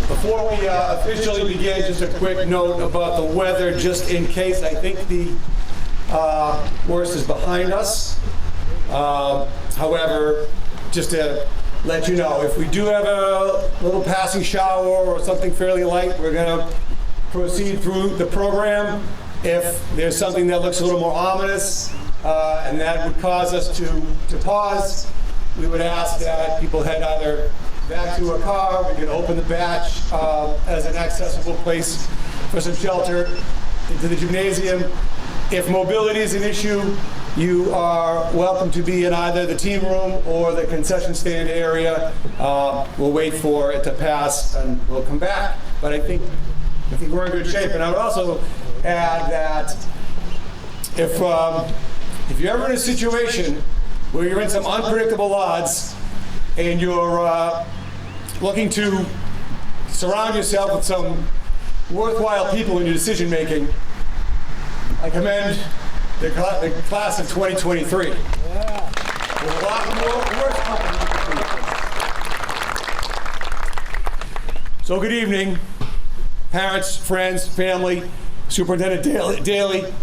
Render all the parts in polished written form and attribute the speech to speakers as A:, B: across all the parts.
A: Before we officially begin, just a quick note about the weather, just in case. I think the worst is behind us. However, just to let you know, if we do have a little passing shower or something fairly light, we're going to proceed through the program. If there's something that looks a little more ominous and that would cause us to pause, we would ask that people head either back to a car. We can open the batch as an accessible place for some shelter into the gymnasium. If mobility is an issue, you are welcome to be in either the team room or the concession stand area. We'll wait for it to pass and we'll come back. But I think we're in good shape. And I would also add that if you're ever in a situation where you're in some unpredictable odds and you're looking to surround yourself with some worthwhile people in your decision making, I commend the class of 2023. Yeah. There's a lot more worse company. So good evening, parents, friends, family, Superintendent Daly,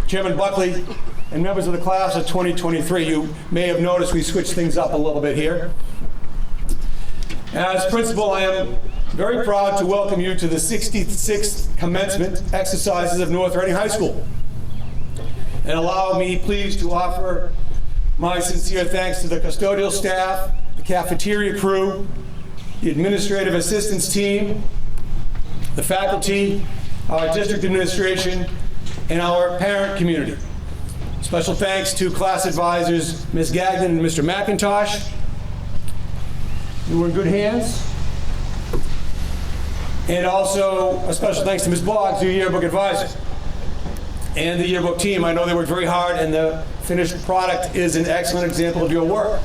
A: Chairman Buckley, and members of the class of 2023. You may have noticed we switched things up a little bit here. As principal, I am very proud to welcome you to the 66th commencement exercises of North Reading High School. And allow me, please, to offer my sincere thanks to the custodial staff, the cafeteria crew, the administrative assistance team, the faculty, our district administration, and our parent community. Special thanks to class advisors, Ms. Gagnon and Mr. McIntosh. You were in good hands. And also a special thanks to Ms. Boggs, your yearbook advisor, and the yearbook team. I know they worked very hard, and the finished product is an excellent example of your work.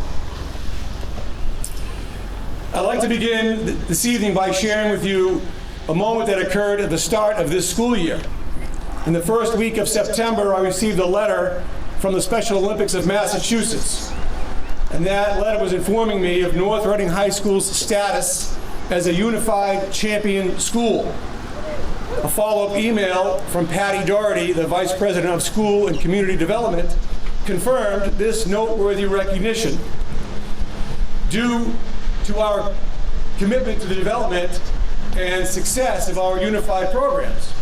A: I'd like to begin this evening by sharing with you a moment that occurred at the start of this school year. In the first week of September, I received a letter from the Special Olympics of Massachusetts. And that letter was informing me of North Reading High School's status as a unified champion school. A follow-up email from Patty Doherty, the Vice President of School and Community Development, confirmed this noteworthy recognition due to our commitment to the development and success of our unified programs.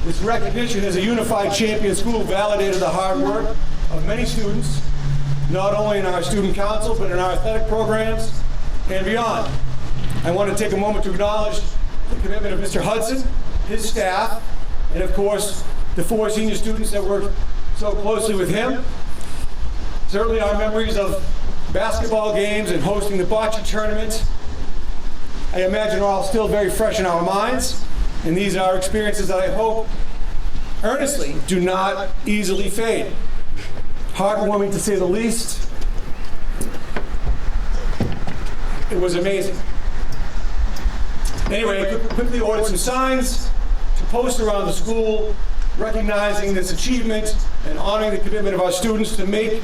A: This recognition as a unified champion school validated the hard work of many students, not only in our student council, but in our athletic programs and beyond. I want to take a moment to acknowledge the commitment of Mr. Hudson, his staff, and of course, the 4 senior students that worked so closely with him. Certainly our memories of basketball games and hosting the bocce tournament, I imagine, are all still very fresh in our minds. And these are experiences that I hope earnestly do not easily fade. Heartwarming to say the least. It was amazing. Anyway, I quickly ordered some signs to post around the school, recognizing this achievement and honoring the commitment of our students to make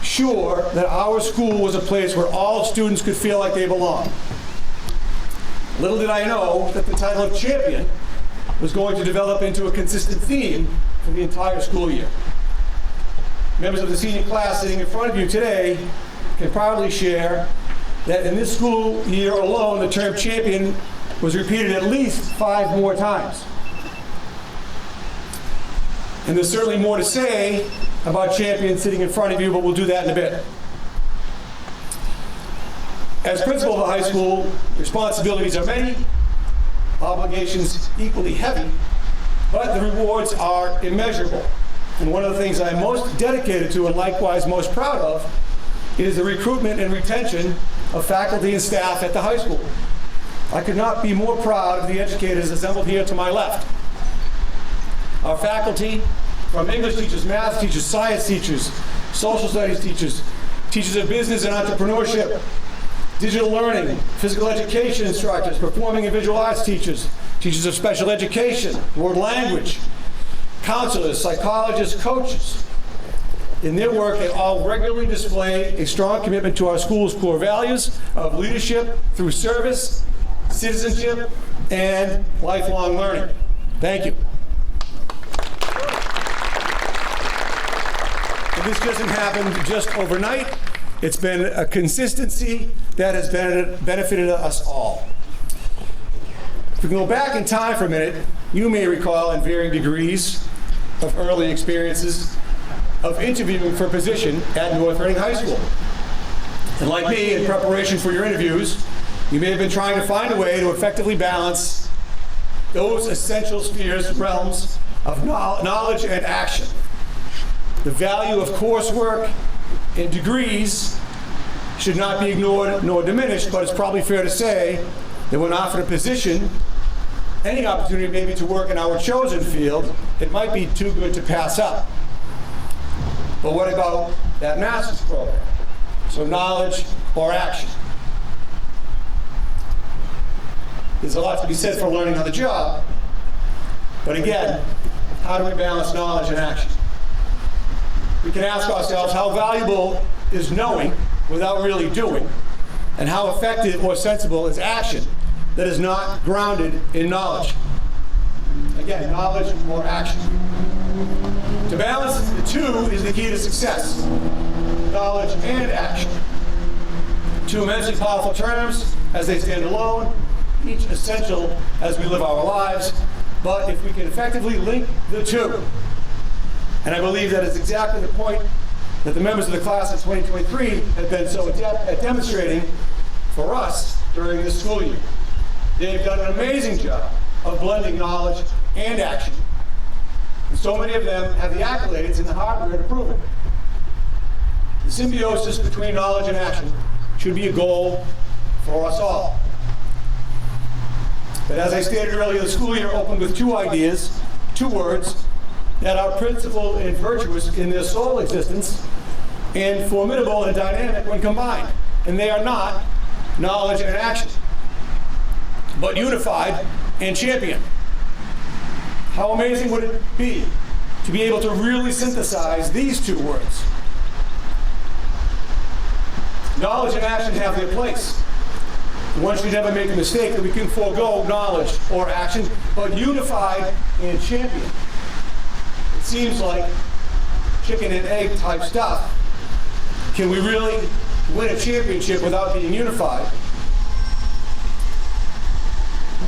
A: sure that our school was a place where all students could feel like they belong. Little did I know that the title of champion was going to develop into a consistent theme for the entire school year. Members of the senior class sitting in front of you today can proudly share that in this school year alone, the term champion was repeated at least 5 more times. And there's certainly more to say about champions sitting in front of you, but we'll do that in a bit. As principal of the high school, responsibilities are many, obligations equally heavy, but the rewards are immeasurable. And one of the things I'm most dedicated to and likewise most proud of is the recruitment and retention of faculty and staff at the high school. I could not be more proud of the educators assembled here to my left. Our faculty, from English teachers, math teachers, science teachers, social studies teachers, teachers of business and entrepreneurship, digital learning, physical education instructors, performing and visual arts teachers, teachers of special education, world language, counselors, psychologists, coaches. In their work, they all regularly display a strong commitment to our school's core values of leadership through service, citizenship, and lifelong learning. Thank you. And this doesn't happen just overnight. It's been a consistency that has benefited us all. If we can go back in time for a minute, you may recall in varying degrees of early experiences of interviewing for a position at North Reading High School. And like me, in preparation for your interviews, you may have been trying to find a way to effectively balance those essential spheres, realms of knowledge and action. The value of coursework and degrees should not be ignored nor diminished, but it's probably fair to say that when offered a position, any opportunity maybe to work in our chosen field, it might be too good to pass up. But what about that master's program? So knowledge or action? There's a lot to be said for learning on the job, but again, how do we balance knowledge and action? We can ask ourselves, how valuable is knowing without really doing? And how effective or sensible is action that is not grounded in knowledge? Again, knowledge or action. To balance the two is the key to success. Knowledge and action. Two immensely powerful terms as they stand alone, each essential as we live our lives, but if we can effectively link the two, and I believe that is exactly the point that the members of the class of 2023 have been so adept at demonstrating for us during this school year. They've done an amazing job of blending knowledge and action. And so many of them have the accolades and the hardware to prove it. The symbiosis between knowledge and action should be a goal for us all. But as I stated earlier, the school year opened with 2 ideas, 2 words, that are principled and virtuous in their sole existence and formidable and dynamic when combined. And they are not knowledge and action, but unified and champion. How amazing would it be to be able to really synthesize these 2 words? Knowledge and action have their place. One should never make the mistake that we can forego knowledge or action, but unified and champion. It seems like chicken and egg type stuff. Can we really win a championship without being unified?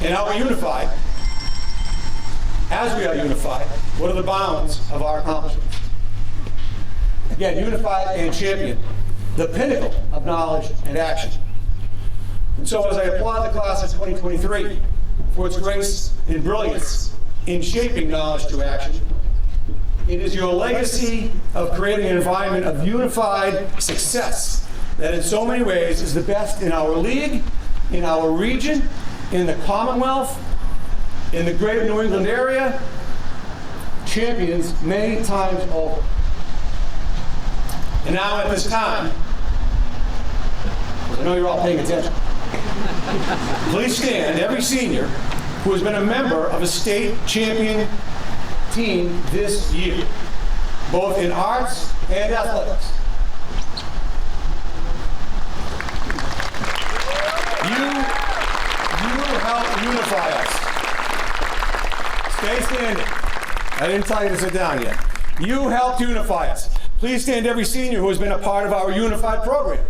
A: And are we unified? As we are unified, what are the bounds of our accomplishments? Again, unified and champion, the pinnacle of knowledge and action. And so as I applaud the class of 2023 for its grace and brilliance in shaping knowledge to action, it is your legacy of creating an environment of unified success that in so many ways is the best in our league, in our region, in the Commonwealth, in the greater New England area, champions many times over. And now at this time, I know you're all paying attention, please stand every senior who has been a member of a state champion team this year, both in arts and athletics. You help unify us. Stay standing. I didn't tell you to sit down yet. You helped unify us. Please stand every senior who has been a part of our unified program.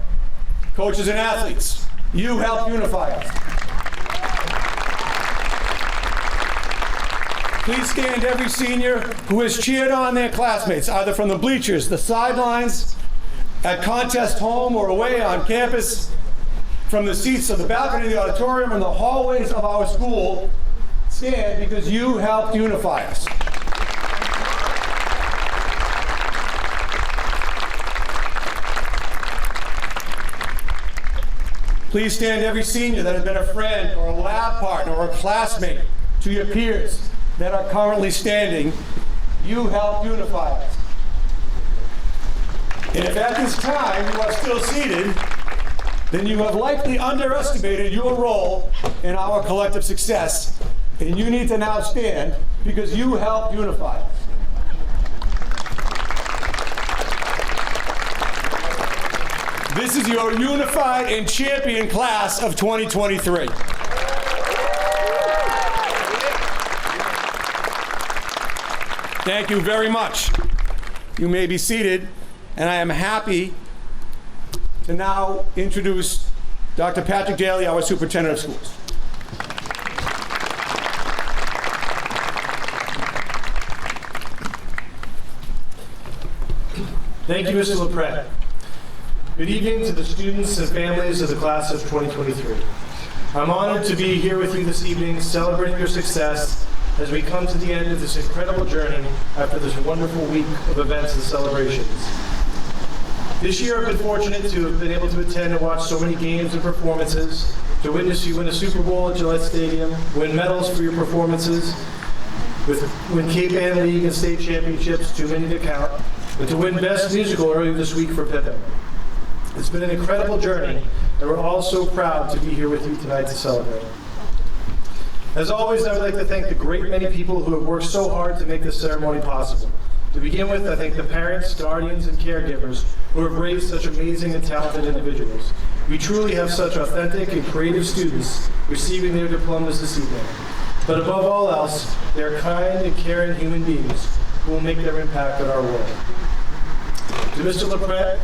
A: Coaches and athletes, you helped unify us. Please stand every senior who has cheered on their classmates, either from the bleachers, the sidelines, at contest home or away on campus, from the seats of the balcony of the auditorium and the hallways of our school. Stand because you helped unify us. Please stand every senior that has been a friend or a lab partner or a classmate to your peers that are currently standing. You helped unify us. And if at this time you are still seated, then you have likely underestimated your role in our collective success, and you need to now stand because you helped unify us. This is your unified and champion class of 2023. Thank you very much. You may be seated, and I am happy to now introduce Dr. Patrick Daly, our Superintendent of Schools.
B: Thank you, Mr. LaPrette. Good evening to the students and families of the class of 2023. I'm honored to be here with you this evening, celebrating your success as we come to the end of this incredible journey after this wonderful week of events and celebrations. This year I've been fortunate to have been able to attend and watch so many games and performances, to witness you win a Super Bowl at Gillette Stadium, win medals for your performances, win Cape Ann League and state championships, too many to count, and to win Best Musical earlier this week for Pippin. It's been an incredible journey, and we're all so proud to be here with you tonight to celebrate. As always, I would like to thank the great many people who have worked so hard to make this ceremony possible. To begin with, I thank the parents, guardians, and caregivers who have raised such amazing and talented individuals. We truly have such authentic and creative students receiving their diplomas this evening. But above all else, they are kind and caring human beings who will make their impact on our world. To Mr. LaPrette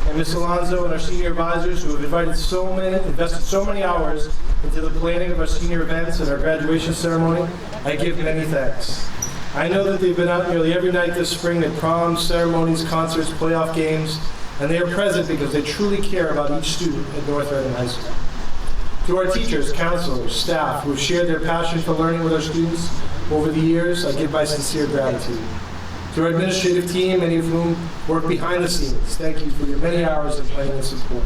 B: and Ms. Alonzo and our senior advisors who have invested so many hours into the planning of our senior events and our graduation ceremony, I give many thanks. I know that they've been out nearly every night this spring at proms, ceremonies, concerts, playoff games, and they are present because they truly care about each student at North Reading High School. To our teachers, counselors, staff who have shared their passion for learning with our students over the years, I give my sincere gratitude. To our administrative team, many of whom work behind the scenes, thank you for your many hours of planning and support.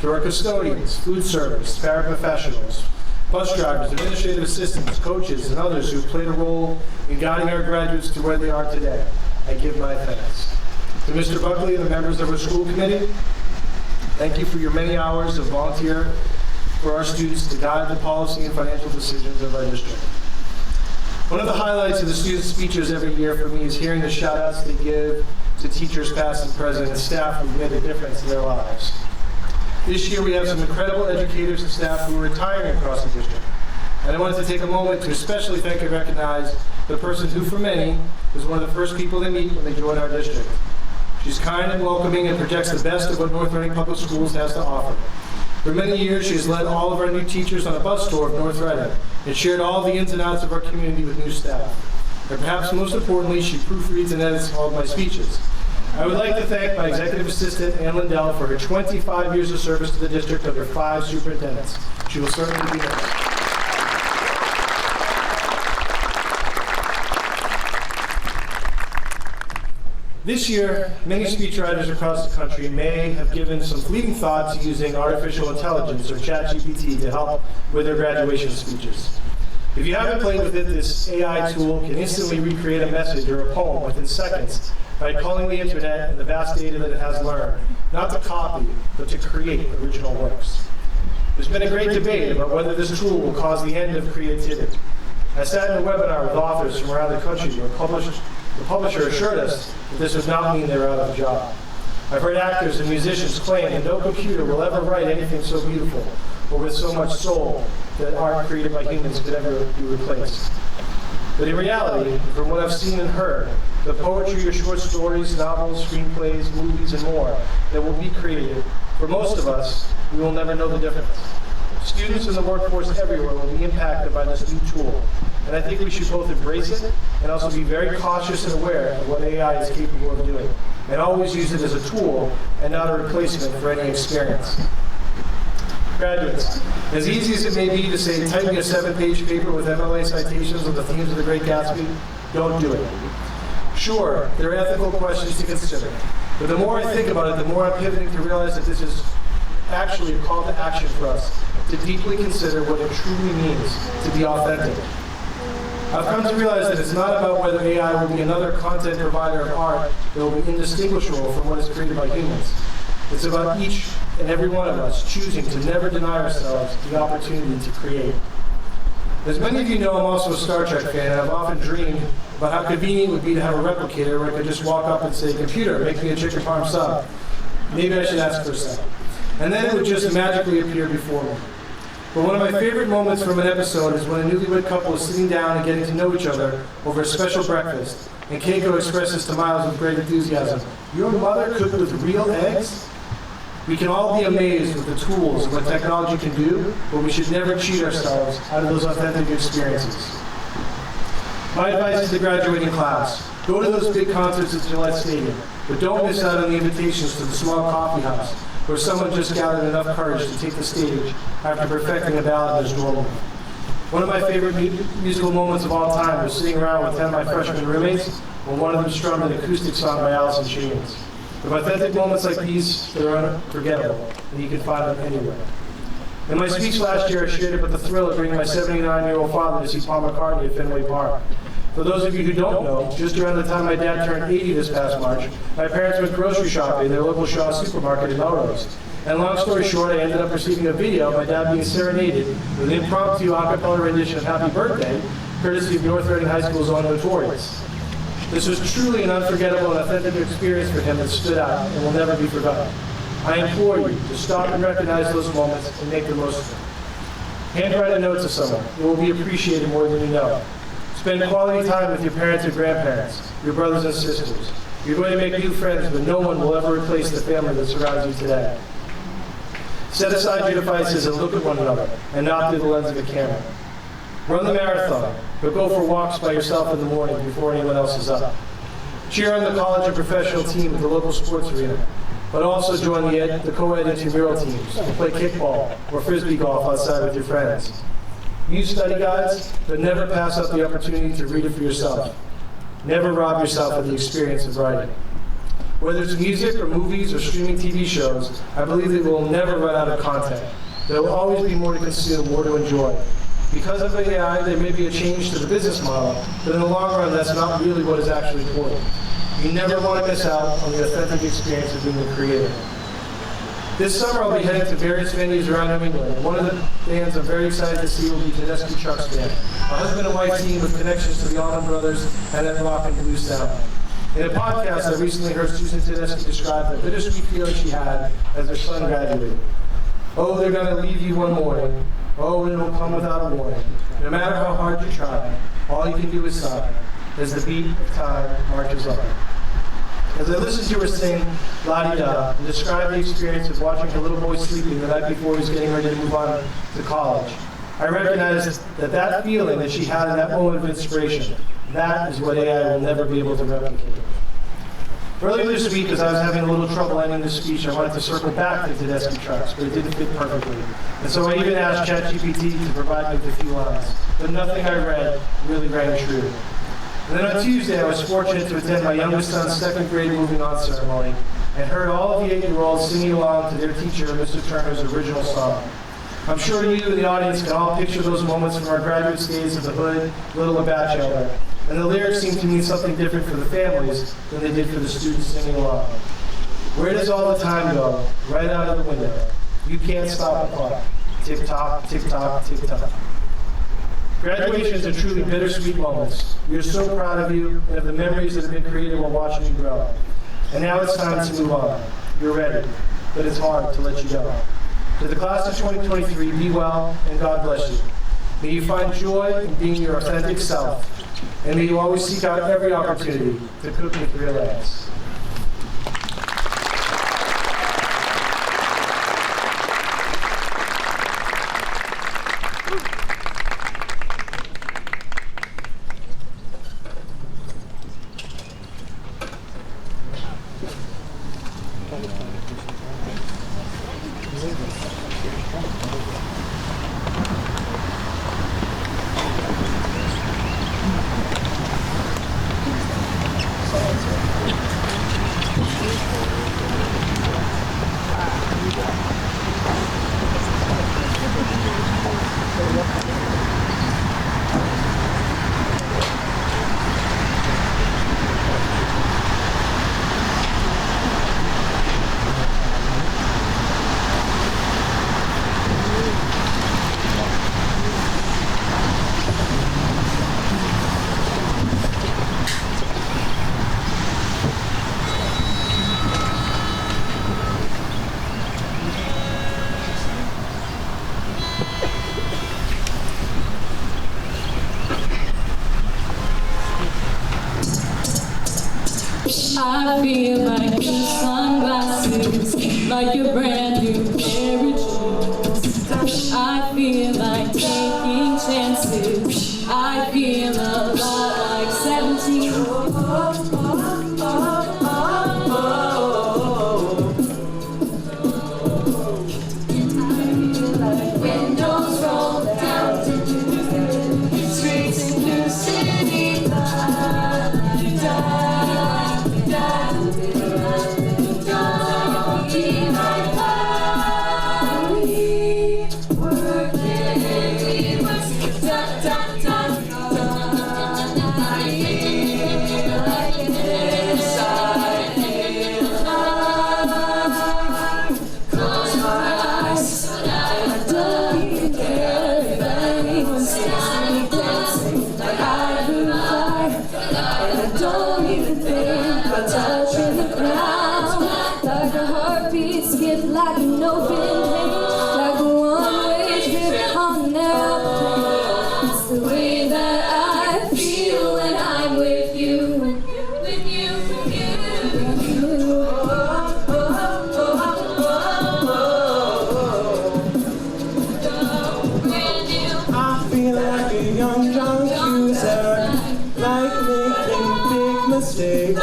B: To our custodians, food service, paraprofessionals, bus drivers, administrative assistants, coaches, and others who have played a role in guiding our graduates to where they are today, I give my thanks. To Mr. Buckley and the members of our school committee, thank you for your many hours of volunteer for our students to guide the policy and financial decisions of our district. One of the highlights of the student speeches every year for me is hearing the shout-outs they give to teachers past and present and staff who've made a difference in their lives. This year we have some incredible educators and staff who are retiring across the district. And I wanted to take a moment to especially thank and recognize the person who, for many, was one of the first people they meet when they join our district. She's kind and welcoming and projects the best of what North Reading Public Schools has to offer. For many years, she has led all of our new teachers on a bus tour of North Reading and shared all the ins and outs of our community with new staff. And perhaps most importantly, she proofreads and edits all of my speeches. I would like to thank my executive assistant, Ann Lindell, for her 25 years of service to the district under 5 superintendents. She will certainly be missed. This year, many speechwriters across the country may have given some fleeting thought to using artificial intelligence or ChatGPT to help with their graduation speeches. If you haven't played with it, this AI tool can instantly recreate a message or a poem within seconds by culling the internet and the vast data that it has learned, not to copy, but to create original works. There's been a great debate about whether this tool will cause the end of creativity. I sat in a webinar with authors from around the country where the publisher assured us that this would not mean they were out of a job. I've heard actors and musicians claim that no computer will ever write anything so beautiful or with so much soul that art created by humans could ever be replaced. But in reality, from what I've seen and heard, the poetry or short stories, novels, screenplays, movies, and more that will be created, for most of us, we will never know the difference. Students in the workforce everywhere will be impacted by this new tool, and I think we should both embrace it and also be very cautious and aware of what AI is capable of doing, and always use it as a tool and not a replacement for any experience. Graduates, as easy as it may be to say typing a 7-page paper with MLA citations of the themes of The Great Gatsby, don't do it. Sure, there are ethical questions to consider, but the more I think about it, the more I'm pivoting to realize that this is actually a call to action for us to deeply consider what it truly means to be authentic. I've come to realize that it's not about whether AI will be another content provider of art that will be indistinguishable from what is created by humans. It's about each and every one of us choosing to never deny ourselves the opportunity to create. As many of you know, I'm also a Star Trek fan, and I've often dreamed about how convenient it would be to have a replicator where I could just walk up and say, "Computer, make me a chicken parm sub." Maybe I should ask for a second. And then it would just magically appear before me. But one of my favorite moments from an episode is when a newlywed couple is sitting down and getting to know each other over a special breakfast, and Keiko expresses to Miles with great enthusiasm, "Your mother cooked with real eggs?" We can all be amazed with the tools and what technology can do, but we should never cheat ourselves out of those authentic experiences. My advice to the graduating class: go to those big concerts at Gillette Stadium, but don't miss out on the invitations to the small coffee house, where someone just gathered enough courage to take the stage after perfecting a ballad in his dorm room. One of my favorite musical moments of all time was sitting around with 10 of my freshman roommates when one of them strummed an acoustic song by Alice in Chains. There are authentic moments like these that are unforgettable, and you can find them anywhere. In my speech last year, I shared about the thrill of bringing my 79-year-old father to see Paul McCartney at Fenway Park. For those of you who don't know, just around the time my dad turned 80 this past March, my parents went grocery shopping in their local Shaw supermarket in Melrose. And long story short, I ended up receiving a video of my dad being serenaded with an impromptu a cappella rendition of Happy Birthday, courtesy of North Reading High School's own Notorious. This was truly an unforgettable and authentic experience for him that stood out and will never be forgotten. I implore you to stop and recognize those moments and make the most of them. Handwrite a note to someone. It will be appreciated more than you know. Spend quality time with your parents and grandparents, your brothers and sisters. You're going to make new friends, but no one will ever replace the family that surrounds you today. Set aside your devices and look at one another, and not through the lens of a camera. Run the marathon, but go for walks by yourself in the morning before anyone else is up. Cheer on the college and professional team at the local sports arena, but also join the co-ed intramural teams and play kickball or frisbee golf outside with your friends. Use study guides, but never pass up the opportunity to read it for yourself. Never rob yourself of the experience of writing. Whether it's music or movies or streaming TV shows, I believe that we will never run out of content. There will always be more to consume, more to enjoy. Because of AI, there may be a change to the business model, but in the long run, that's not really what is actually important. You never want to miss out on the authentic experience of being a creator. This summer, I'll be heading to various venues around New England, and one of the bands I'm very excited to see will be Tedeschi Trucks Band, a husband and wife team with connections to the Allman Brothers and that rock and blues sound. In a podcast, I recently heard Susan Tedeschi describe the bittersweet feeling she had as her son graduated. Oh, they're going to leave you one morning. Oh, and it'll come without a warning. No matter how hard you try, all you can do is sigh as the beat of time marches on. As I listened to her sing La-Di-Da and describe the experience of watching her little boy sleeping the night before he was getting ready to move on to college, I recognized that feeling that she had in that moment of inspiration, that is what AI will never be able to replicate. Earlier this week, as I was having a little trouble ending this speech, I wanted to circle back to Tedeschi Trucks, but it didn't fit perfectly. And so I even asked ChatGPT to provide me with a few lines, but nothing I read really rang true. And then on Tuesday, I was fortunate to attend my youngest son's second grade moving on ceremony and heard all of the 8-year-olds singing along to their teacher, Mr. Turner's original song. I'm sure you in the audience can all picture those moments from our graduate days of the Hood, Little, and Bachelor. And the lyrics seem to mean something different for the families than they did for the students singing along. Where does all the time go? Right out of the window. You can't stop the clock. Tick tock, tick tock, tick tock. Graduations are truly bittersweet moments. We are so proud of you and of the memories that have been created while watching you grow. And now it's time to move on. You're ready, but it's hard to let you go. To the class of 2023, be well and God bless you. May you find joy in being your authentic self, and may you always seek out every opportunity to cook with real eggs.
C: I feel like new sunglasses, like your brand new pair of jeans. I feel like taking chances. I feel a lot like 17. Windows roll down, streets in New City light. Don't be my body, working, we must da da da da. I feel like this, I feel alive. Close my eyes, I don't even care if anyone sees me dancing like I could fly. And I don't even think about touching the ground. Like a heartbeat skip, like an open page, like a one-way trip on an airplane. It's the way that I feel when I'm with you. With you, with you, with you.
D: I feel like a young John Cusack, like making big mistakes.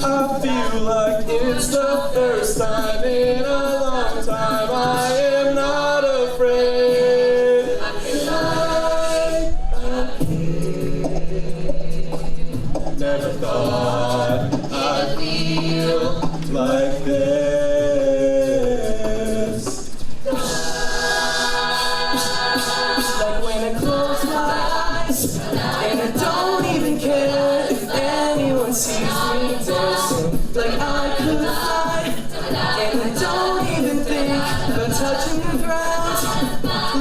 D: I feel like it's the first time in a long time I am not afraid. Never thought I'd feel like this. Like when I close my eyes, and I don't even care if anyone sees me dancing like I could fly. And I don't even think about touching the ground.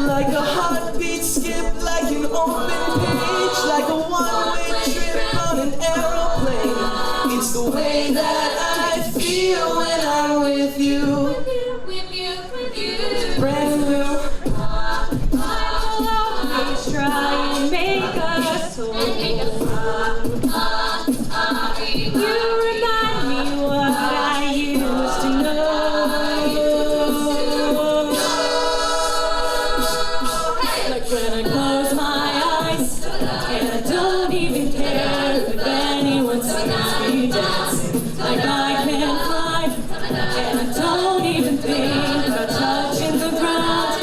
D: Like a heartbeat skip, like an open page, like a one-way trip on an aeroplane. It's the way that I feel when I'm with you. It's brand new.
C: Try and make us whole. You remind me what I used to know. Like when I close my eyes, and I don't even care if anyone sees me dancing like I can climb. And I don't even think about touching the ground.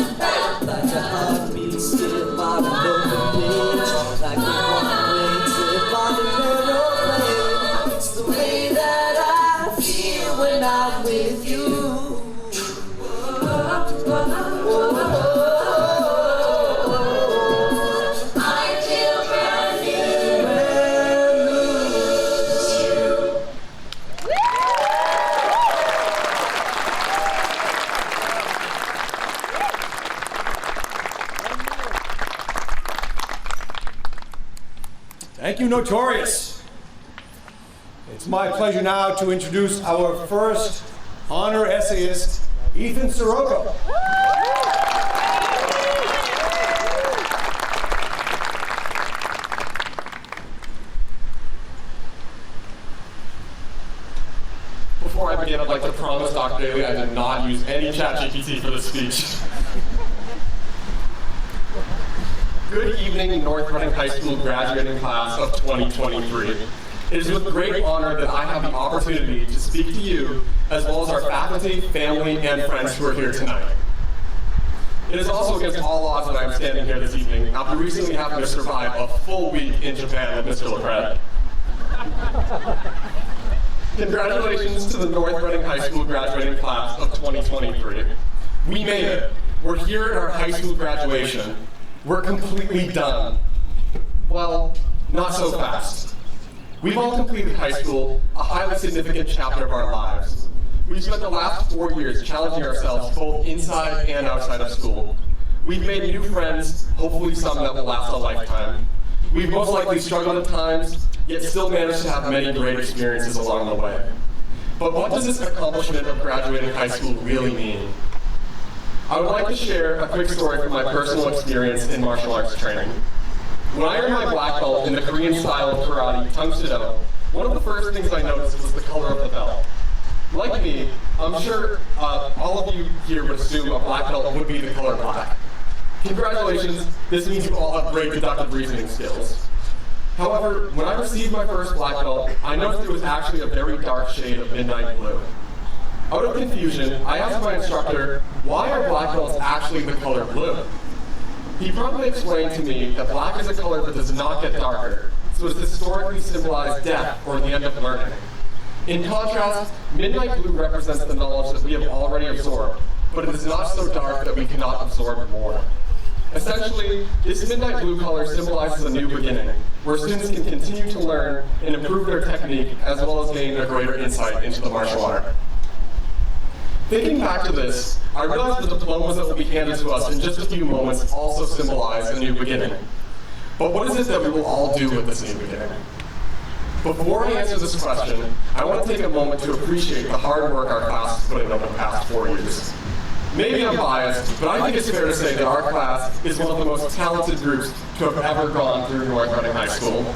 D: Like a heartbeat skip on a broken bridge, like a one-way trip on an aeroplane. It's the way that I feel when I'm with you.
A: Thank you, Notorious. It's my pleasure now to introduce our first honor essayist, Ethan Sirocco.
E: Before I begin, I'd like to promise Dr. Daly I did not use any ChatGPT for this speech. Good evening, North Reading High School graduating class of 2023. It is with great honor that I have the opportunity to speak to you, as well as our faculty, family, and friends who are here tonight. It is also against all odds that I am standing here this evening after recently having to survive a full week in Japan with Mr. LaCret. Congratulations to the North Reading High School graduating class of 2023. We made it. We're here at our high school graduation. We're completely done. Well, not so fast. We've all completed high school, a highly significant chapter of our lives. We've spent the last 4 years challenging ourselves both inside and outside of school. We've made new friends, hopefully some that will last a lifetime. We've most likely struggled at times, yet still managed to have many great experiences along the way. But what does this accomplishment of graduating high school really mean? I would like to share a quick story from my personal experience in martial arts training. When I earned my black belt in the Korean style of karate, Tung Sido, one of the first things I noticed was the color of the belt. Like me, I'm sure all of you here would assume a black belt would be the color black. Congratulations, this means you all have great deductive reasoning skills. However, when I received my first black belt, I noticed it was actually a very dark shade of midnight blue. Out of confusion, I asked my instructor, why are black belts actually the color blue? He promptly explained to me that black is a color that does not get darker, so it's historically symbolized death or the end of learning. In contrast, midnight blue represents the knowledge that we have already absorbed, but it is not so dark that we cannot absorb more. Essentially, this midnight blue color symbolizes a new beginning, where students can continue to learn and improve their technique, as well as gain a greater insight into the martial art. Thinking back to this, I realized the diplomas that will be handed to us in just a few moments also symbolize a new beginning. But what is it that we will all do with this new beginning? Before I answer this question, I want to take a moment to appreciate the hard work our class has put in over the past 4 years. Maybe I'm biased, but I think it's fair to say that our class is one of the most talented groups to have ever gone through North Reading High School.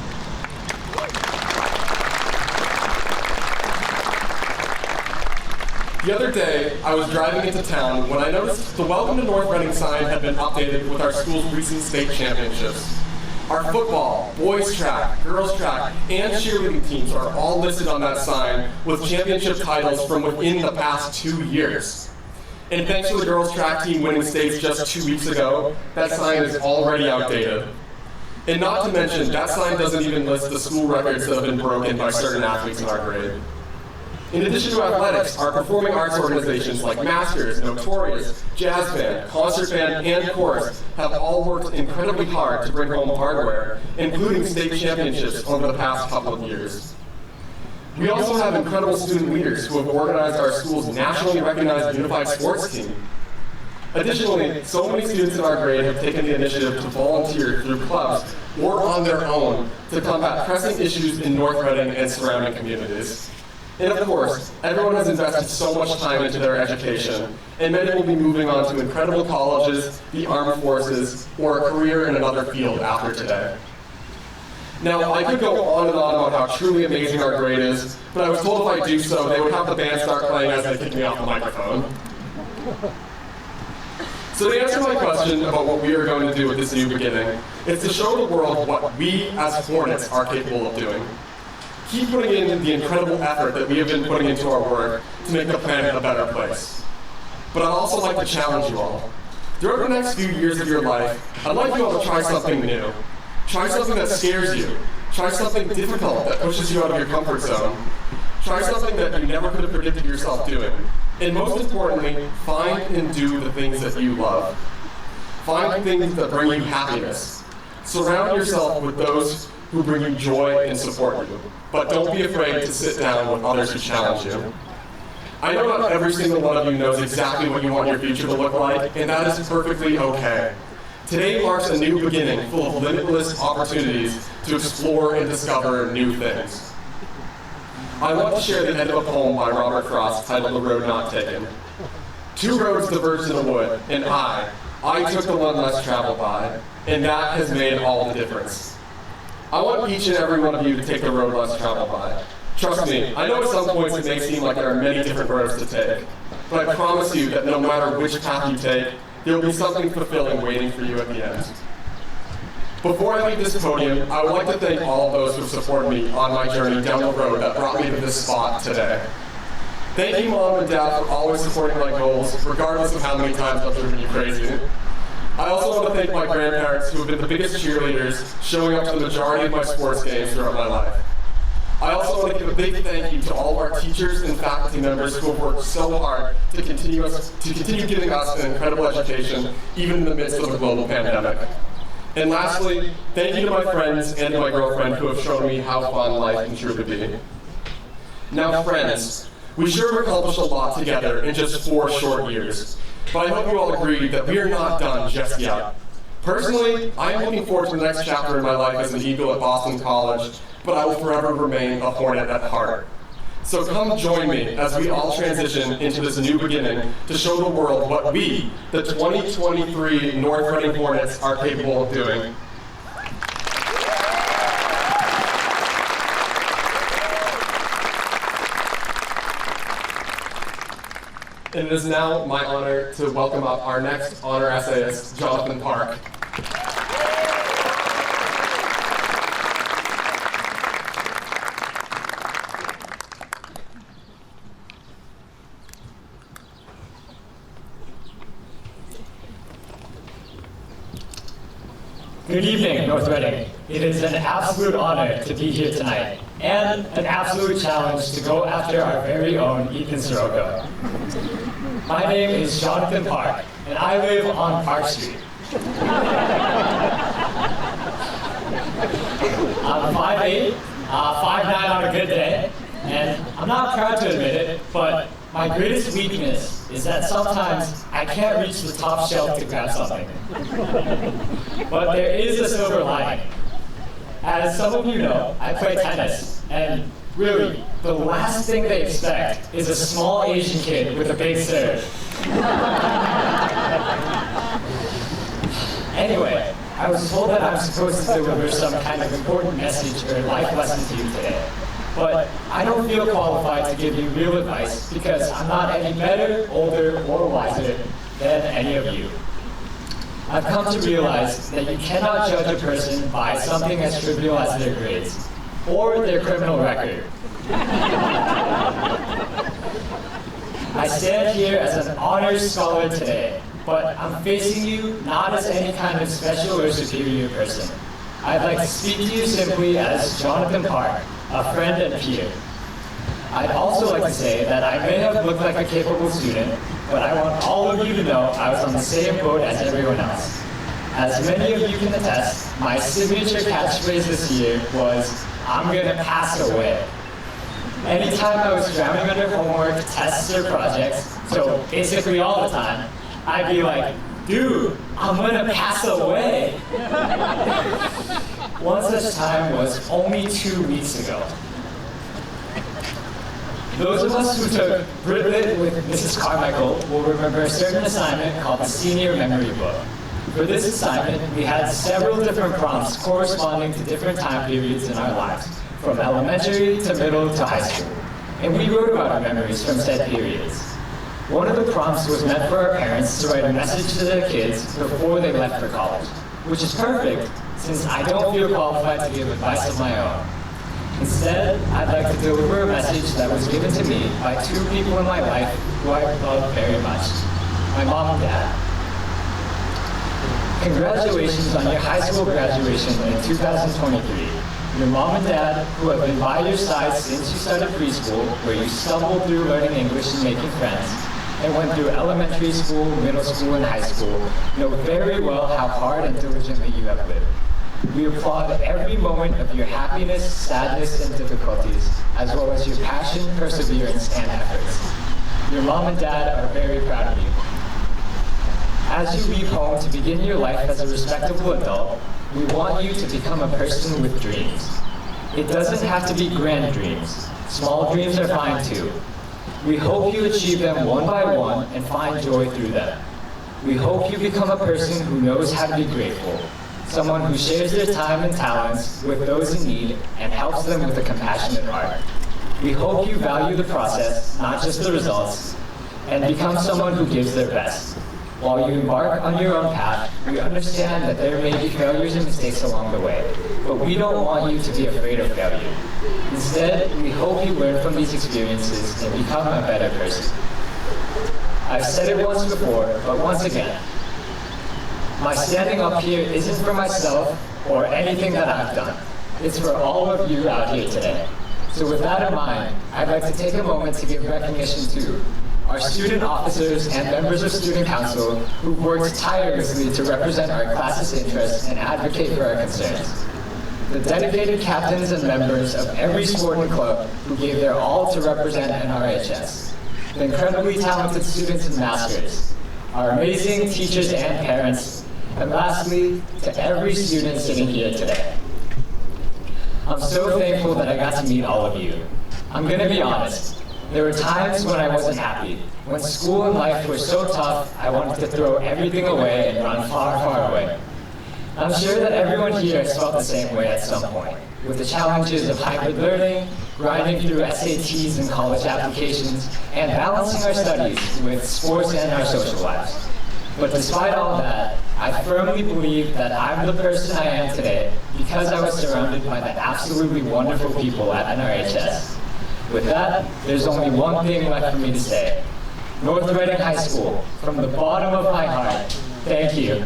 E: The other day, I was driving into town when I noticed the Welcome to North Reading sign had been updated with our school's recent state championships. Our football, boys track, girls track, and cheerleading teams are all listed on that sign with championship titles from within the past 2 years. And thanks to the girls track team winning states just 2 weeks ago, that sign is already outdated. And not to mention, that sign doesn't even list the school records that have been broken by certain athletes in our grade. In addition to athletics, our performing arts organizations like Masters, Notorious, Jazz Band, Concert Band, and Chorus have all worked incredibly hard to bring home hardware, including state championships over the past couple of years. We also have incredible student leaders who have organized our school's nationally recognized unified sports team. Additionally, so many students in our grade have taken the initiative to volunteer through clubs or on their own to combat pressing issues in North Reading and surrounding communities. And of course, everyone has invested so much time into their education, and many will be moving on to incredible colleges, the armed forces, or a career in another field after today. Now, I could go on and on about how truly amazing our grade is, but I was told if I do so, they would have the band start playing as they kick me off the microphone. So to answer my question about what we are going to do with this new beginning, it's to show the world what we as Hornets are capable of doing. Keep putting in the incredible effort that we have been putting into our work to make the planet a better place. But I'd also like to challenge you all. Throughout the next few years of your life, I'd like you all to try something new. Try something that scares you. Try something difficult that pushes you out of your comfort zone. Try something that you never could have predicted yourself doing. And most importantly, find and do the things that you love. Find things that bring you happiness. Surround yourself with those who bring you joy and support you. But don't be afraid to sit down with others who challenge you. I know not every single one of you knows exactly what you want your future to look like, and that is perfectly okay. Today marks a new beginning full of limitless opportunities to explore and discover new things. I want to share the end of a poem by Robert Frost titled The Road Not Taken. Two roads diverged in a wood, and I took the one less traveled by, and that has made all the difference. I want each and every one of you to take the road less traveled by. Trust me, I know at some points it may seem like there are many different roads to take, but I promise you that no matter which path you take, there will be something fulfilling waiting for you at the end. Before I leave this podium, I would like to thank all of those who have supported me on my journey down the road that brought me to this spot today. Thank you, Mom and Dad, for always supporting my goals, regardless of how many times I've driven you crazy. I also want to thank my grandparents, who have been the biggest cheerleaders, showing up to the majority of my sports games throughout my life. I also want to give a big thank you to all of our teachers and faculty members who have worked so hard to continue giving us an incredible education, even in the midst of a global pandemic. And lastly, thank you to my friends and to my girlfriend who have shown me how fun life can truly be. Now, friends, we sure have accomplished a lot together in just 4 short years, but I hope you all agree that we are not done just yet. Personally, I am looking forward to the next chapter in my life as an Eagle at Boston College, but I will forever remain a Hornet at heart. So come join me as we all transition into this new beginning to show the world what we, the 2023 North Reading Hornets, are capable of doing. And it is now my honor to welcome up our next honor essayist, Jonathan Park.
F: Good evening, North Reading. It is an absolute honor to be here tonight, and an absolute challenge to go after our very own Ethan Soroka. My name is Jonathan Park, and I live on Park Street. I'm 5'8", 5'9" on a good day, and I'm not proud to admit it, but my greatest weakness is that sometimes I can't reach the top shelf to grab something. But there is a silver lining. As some of you know, I play tennis, and really, the last thing they expect is a small Asian kid with a big serve. Anyway, I was told that I'm supposed to deliver some kind of important message or life lesson to you today. But I don't feel qualified to give you real advice because I'm not any better, older, or wiser than any of you. I've come to realize that you cannot judge a person by something as trivial as their grades or their criminal record. I stand here as an honors scholar today, but I'm facing you not as any kind of special or superior person. I'd like to speak to you simply as Jonathan Park, a friend and peer. I'd also like to say that I may have looked like a capable student, but I want all of you to know I was on the same boat as everyone else. As many of you can attest, my signature catchphrase this year was, "I'm gonna pass away." Anytime I was drowning under homework, tests, or projects, so basically all the time, I'd be like, "Dude, I'm gonna pass away." One such time was only 2 weeks ago. Those of us who took Brit Lit with Mrs. Carmichael will remember a certain assignment called the Senior Memory Book. For this assignment, we had several different prompts corresponding to different time periods in our lives, from elementary to middle to high school. And we wrote about our memories from said periods. One of the prompts was meant for our parents to write a message to their kids before they left for college, which is perfect since I don't feel qualified to give advice of my own. Instead, I'd like to deliver a message that was given to me by 2 people in my life who I love very much, my mom and dad. Congratulations on your high school graduation in 2023. Your mom and dad, who have been by your side since you started preschool, where you stumbled through learning English and making friends, and went through elementary school, middle school, and high school, know very well how hard and diligently you have lived. We applaud every moment of your happiness, sadness, and difficulties, as well as your passion, perseverance, and efforts. Your mom and dad are very proud of you. As you leave home to begin your life as a respectable adult, We want you to become a person with dreams. It doesn't have to be grand dreams. Small dreams are fine too. We hope you achieve them one by one and find joy through them. We hope you become a person who knows how to be grateful, someone who shares their time and talents with those in need and helps them with a compassionate heart. We hope you value the process, not just the results, and become someone who gives their best. While you embark on your own path, we understand that there may be failures and mistakes along the way, but we don't want you to be afraid of failure. Instead, we hope you learn from these experiences and become a better person. I've said it once before, but once again, my standing up here isn't for myself or anything that I've done. It's for all of you out here today. So with that in mind, I'd like to take a moment to give recognition to our student officers and members of student council who worked tirelessly to represent our class's interests and advocate for our concerns. The dedicated captains and members of every sporting club who gave their all to represent NRHS. The incredibly talented students and masters, our amazing teachers and parents, and lastly, to every student sitting here today. I'm so thankful that I got to meet all of you. I'm gonna be honest. There were times when I wasn't happy, when school and life were so tough, I wanted to throw everything away and run far, far away. I'm sure that everyone here has felt the same way at some point, with the challenges of hybrid learning, grinding through SATs and college applications, and balancing our studies with sports and our social lives. But despite all that, I firmly believe that I'm the person I am today because I was surrounded by the absolutely wonderful people at NRHS. With that, there's only one thing left for me to say. North Reading High School, from the bottom of my heart, thank you.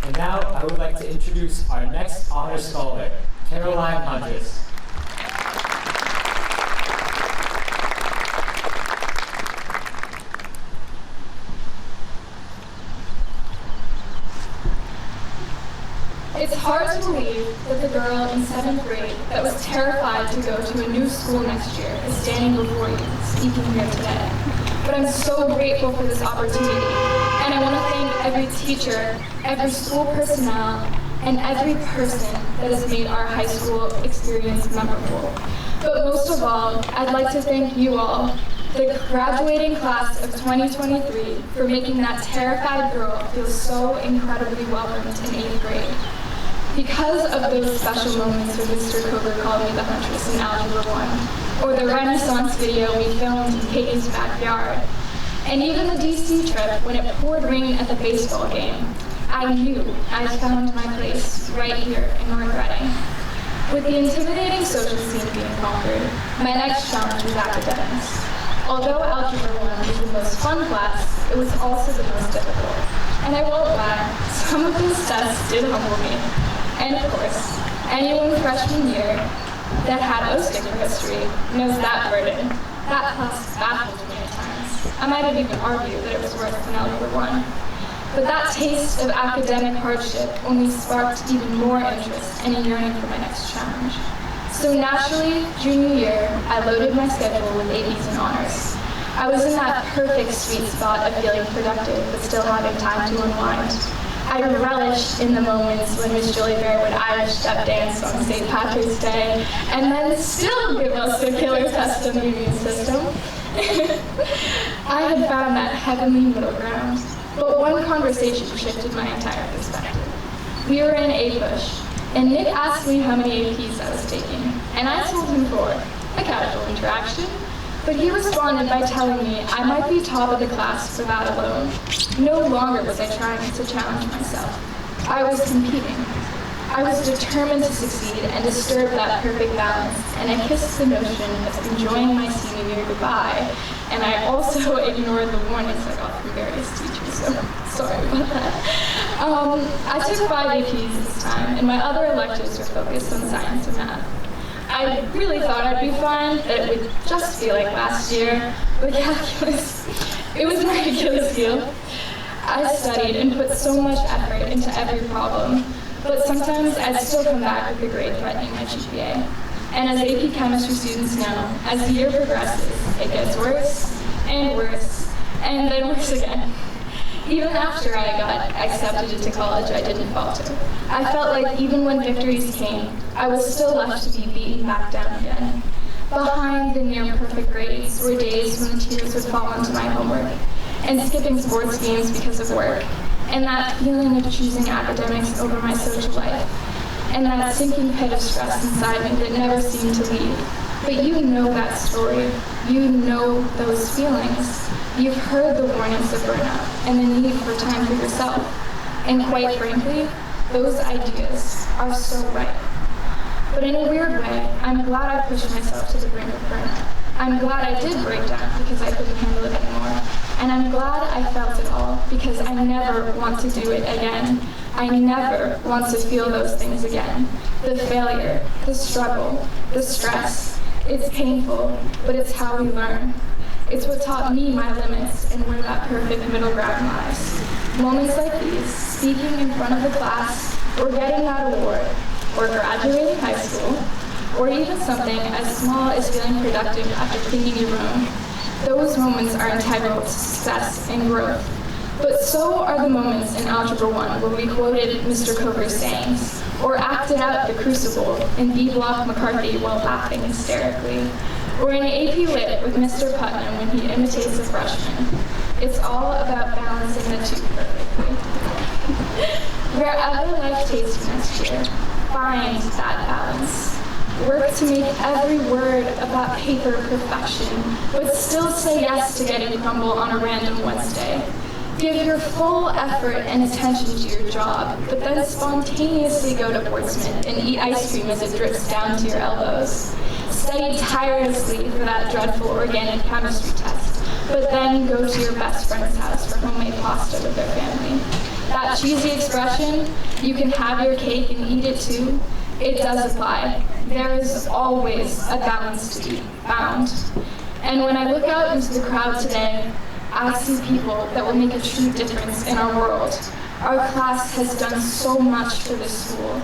F: And now I would like to introduce our next honor scholar, Caroline Huntress.
G: It's hard to believe that the girl in 7th grade that was terrified to go to a new school next year is standing before you, speaking here today. But I'm so grateful for this opportunity, and I want to thank every teacher, every school personnel, and every person that has made our high school experience memorable. But most of all, I'd like to thank you all, the graduating class of 2023, for making that terrified girl feel so incredibly welcomed in 8th grade. Because of those special moments when Mr. Cover called me the Huntress in Algebra 1, or the Renaissance video we filmed in Katie's backyard, and even the DC trip when it poured rain at the baseball game, I knew I found my place right here in North Reading. With the intimidating social scene being conquered, my next challenge was academics. Although Algebra 1 was the most fun class, it was also the most difficult. And I won't lie, some of those tests did humble me. And of course, anyone freshman year that had OSTIC for history knows that burden. That class baffled me at times. I might have even argued that it was worse than Algebra 1. But that taste of academic hardship only sparked even more interest and a yearning for my next challenge. So naturally, junior year, I loaded my schedule with APs and honors. I was in that perfect sweet spot of feeling productive, but still having time to unwind. I relished in the moments when Miss Julie Bear would Irish step dance on St. Patrick's Day, and then still give us a killer test on the immune system. I had found that heavenly middle ground, but one conversation shifted my entire perspective. We were in A-Push, and Nick asked me how many APs I was taking, and I told him 4, a casual interaction. But he responded by telling me I might be top of the class for that alone. No longer was I trying to challenge myself. I was competing. I was determined to succeed and disturb that perfect balance, and I kissed the notion of enjoying my senior year goodbye, and I also ignored the warnings I got from various teachers, so sorry about that. I took 5 APs this time, and my other electives were focused on science and math. I really thought I'd be fine, that it would just be like last year, but calculus, it was my Achilles heel. I studied and put so much effort into every problem, but sometimes I'd still come back with a grade threatening my GPA. And as AP chemistry students know, as the year progresses, it gets worse and worse, and then worse again. Even after I got accepted into college, I didn't falter. I felt like even when victories came, I was still left to be beaten back down again. Behind the near-perfect grades were days when tears would fall into my homework, and skipping sports games because of work, and that feeling of choosing academics over my social life, and that sinking pit of stress inside me that never seemed to leave. But you know that story. You know those feelings. You've heard the warnings of burnout and the need for time for yourself. And quite frankly, those ideas are so right. But in a weird way, I'm glad I pushed myself to the brink of burnout. I'm glad I did break down because I couldn't handle it anymore. And I'm glad I felt it all because I never want to do it again. I never want to feel those things again. The failure, the struggle, the stress. It's painful, but it's how we learn. It's what taught me my limits and where that perfect middle ground lies. Moments like these, speaking in front of the class, or getting that award, or graduating high school, or even something as small as feeling productive after cleaning your room, those moments are integral to success and growth. But so are the moments in Algebra 1 where we quoted Mr. Cover's sayings, or acted out the crucible in B. Block McCarthy while laughing hysterically, or in AP Lit with Mr. Putnam when he imitates a freshman. It's all about balancing the two perfectly. Wherever life takes you next year, find that balance. Work to make every word about paper perfection, but still say yes to getting crumble on a random Wednesday. Give your full effort and attention to your job, but then spontaneously go to Portsmouth and eat ice cream as it drips down to your elbows. Study tirelessly for that dreadful organic chemistry test, but then go to your best friend's house for homemade pasta with their family. That cheesy expression, you can have your cake and eat it too, it does apply. There is always a balance to be found. And when I look out into the crowd today, I see people that will make a true difference in our world. Our class has done so much for this school,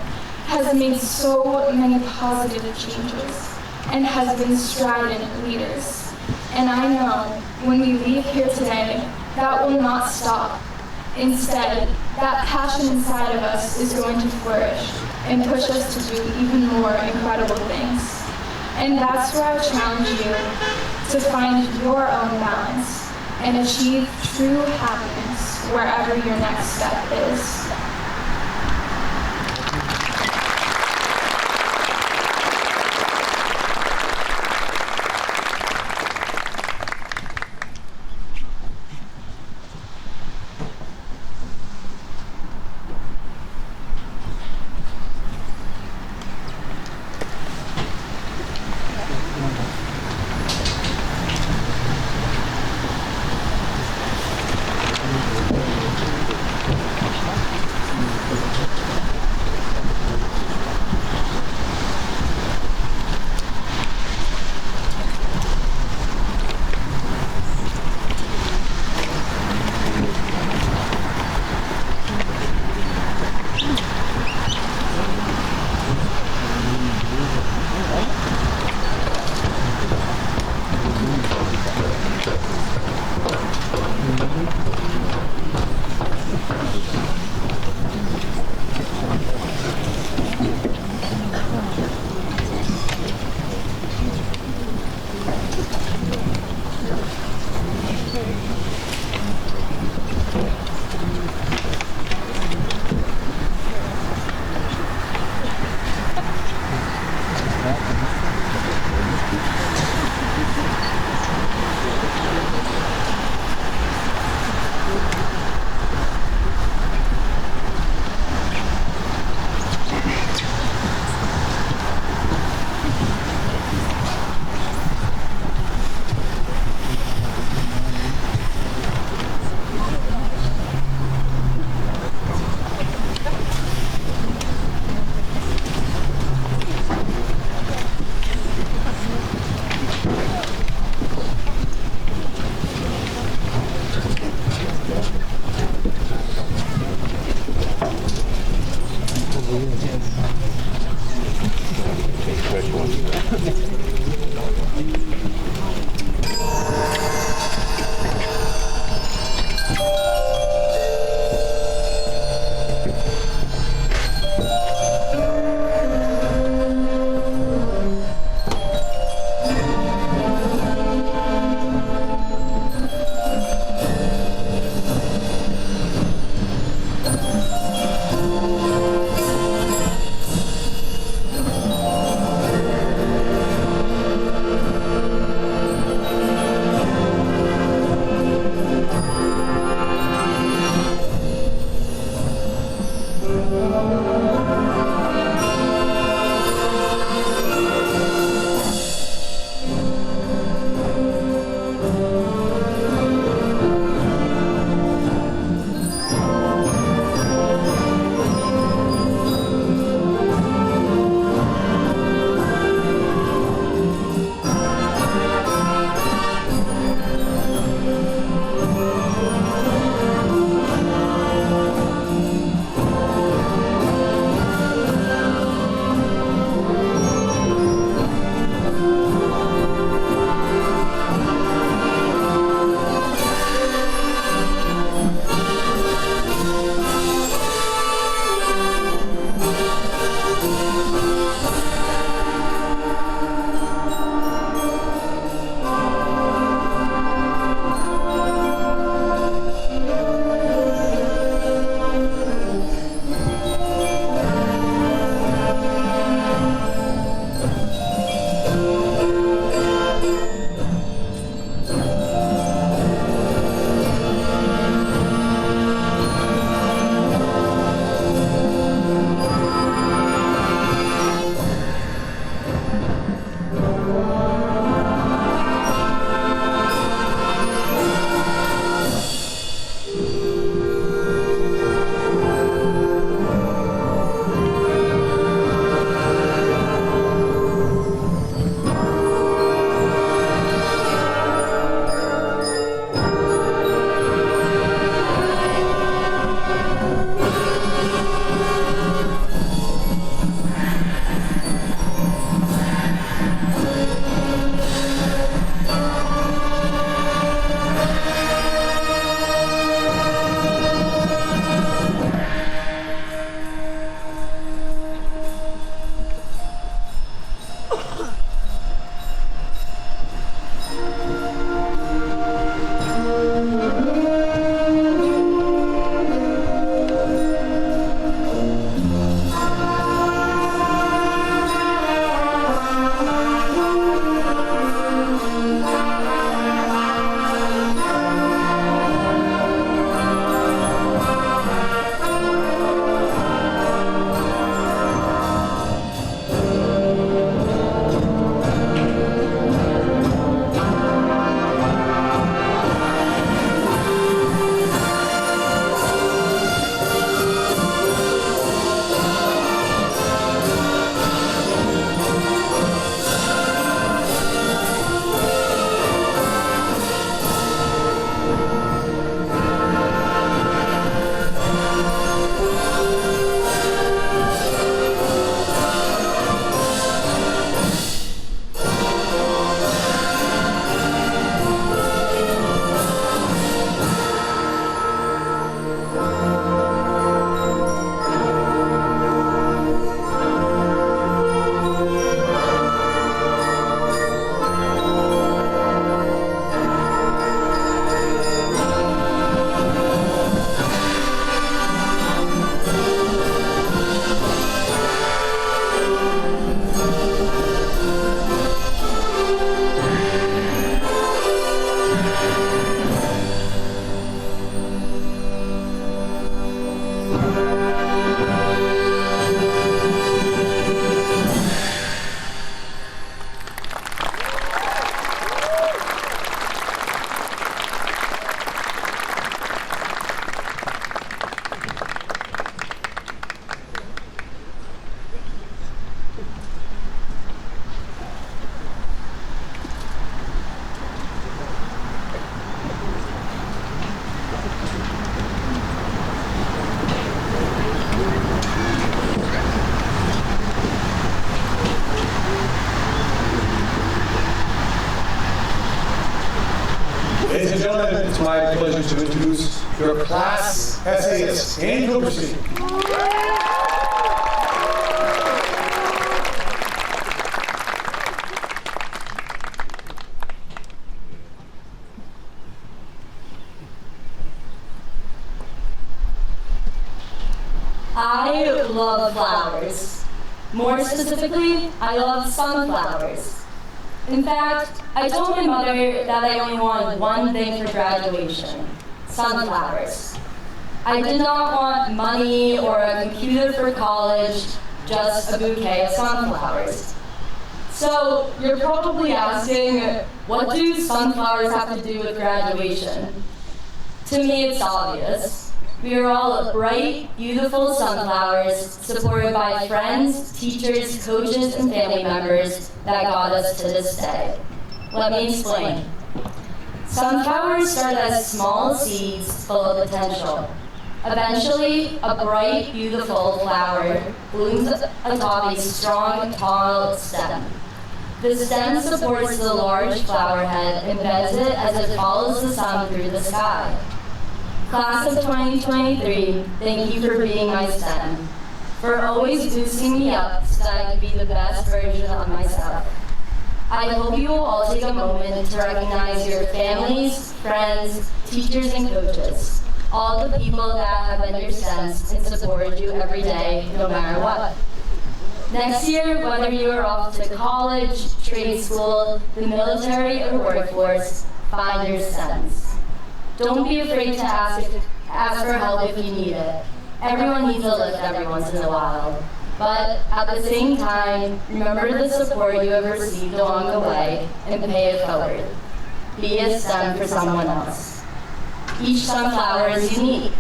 G: has made so many positive changes, and has been strident leaders. And I know when we leave here today, that will not stop. Instead, that passion inside of us is going to flourish and push us to do even more incredible things. And that's where I challenge you to find your own balance and achieve true happiness wherever your next step is.
H: Which one?
A: Ladies and gentlemen, it's my pleasure to introduce your class essayists. Andy will proceed.
C: I love flowers. More specifically, I love sunflowers. In fact, I told my mother that I only wanted one thing for graduation: sunflowers.
H: I did not want money or a computer for college, just a bouquet of sunflowers. So you're probably asking, what do sunflowers have to do with graduation? To me, it's obvious. We are all bright, beautiful sunflowers supported by friends, teachers, coaches, and family members that got us to this day. Let me explain. Sunflowers start as small seeds full of potential. Eventually, a bright, beautiful flower blooms atop a strong, tall stem. The stem supports the large flower head and bends it as it follows the sun through the sky. Class of 2023, thank you for being my stem, for always boosting me up so that I can be the best version of myself. I hope you will all take a moment to recognize your families, friends, teachers, and coaches, all the people that have been your stems and supported you every day, no matter what. Next year, whether you are off to college, trade school, the military, or workforce, find your stems. Don't be afraid to ask for help if you need it. Everyone needs a lift every once in a while. But at the same time, remember the support you have received along the way and pay it forward. Be a stem for someone else. Each sunflower is unique.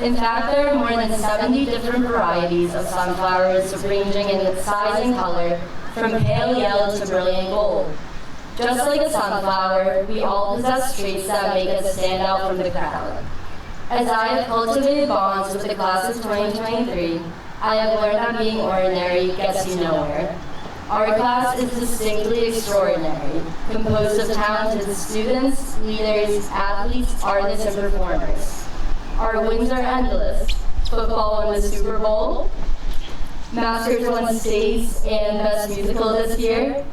H: In fact, there are more than 70 different varieties of sunflowers ranging in size and color, from pale yellow to brilliant gold. Just like a sunflower, we all possess traits that make us stand out from the crowd. As I have cultivated bonds with the class of 2023, I have learned that being ordinary gets you nowhere. Our class is distinctly extraordinary, composed of talented students, leaders, athletes, artists, and performers. Our wins are endless. Football won the Super Bowl, Masters won states and Best Musical this year,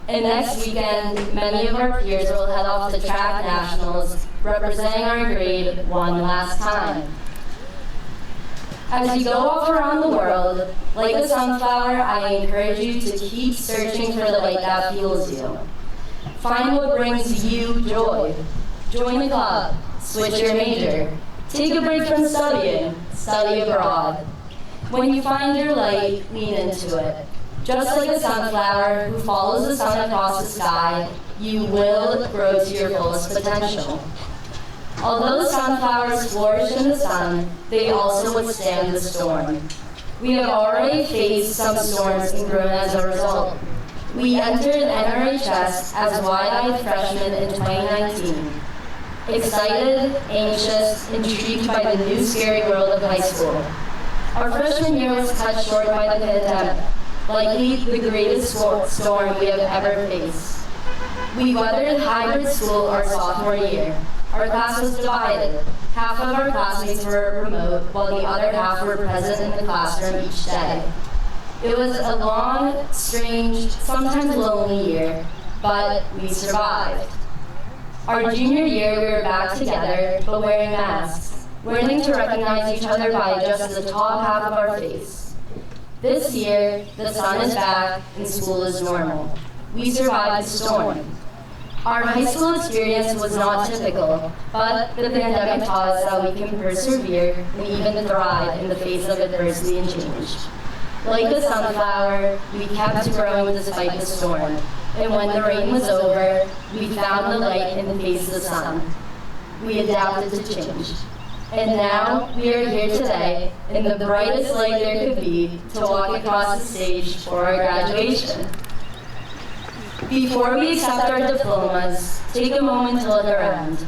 H: and next weekend, many of our peers will head off to track nationals, representing our grade one last time. As you go off around the world, like a sunflower, I encourage you to keep searching for the light that fuels you. Find what brings you joy. Join a club, switch your major. Take a break from studying, study abroad. When you find your light, lean into it. Just like a sunflower who follows the sun across the sky, you will grow to your fullest potential. Although sunflowers flourish in the sun, they also withstand the storm. We have already faced some storms and grown as a result. We entered NRHS as wide-eyed freshmen in 2019. Excited, anxious, intrigued by the new scary world of high school. Our freshman year was cut short by the pandemic, likely the greatest storm we have ever faced. We weathered hybrid school our sophomore year. Our class was divided. Half of our classmates were remote, while the other half were present in the classroom each day. It was a long, strange, sometimes lonely year, but we survived. Our junior year, we were back together, but wearing masks, learning to recognize each other by just the top half of our face. This year, the sun is back and school is normal. We survived the storm. Our high school experience was not typical, but the pandemic taught us that we can persevere and even thrive in the face of adversity and change. Like the sunflower, we kept growing despite the storm. And when the rain was over, we found the light in the face of the sun. We adapted to change. And now we are here today in the brightest light there could be to walk across the stage for our graduation. Before we accept our diplomas, take a moment to look around.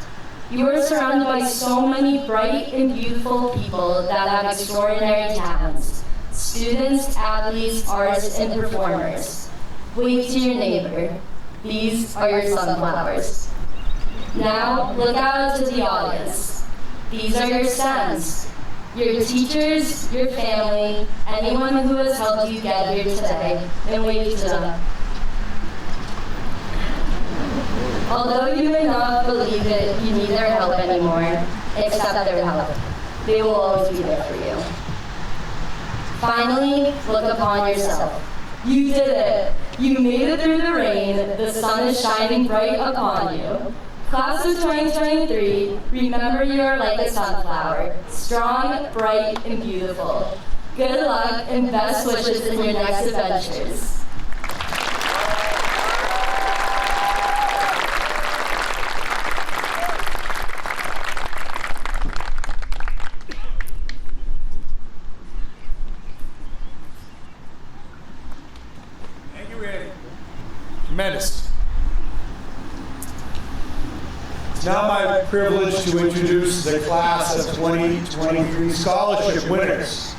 H: You are surrounded by so many bright and beautiful people that have extraordinary talents. Students, athletes, artists, and performers. Wave to your neighbor. These are your sunflowers. Now, look out to the audience. These are your stems. Your teachers, your family, anyone who has helped you get here today, and wave to them. Although you may not believe it, you need their help anymore. Accept their help. They will always be there for you. Finally, look upon yourself. You did it. You made it through the rain. The sun is shining bright upon you. Class of 2023, remember you are like a sunflower, strong, bright, and beautiful. Good luck and best wishes in your next adventures.
A: Thank you, Randy. Tremendous. It's now my privilege to introduce the class of 2023 scholarship winners.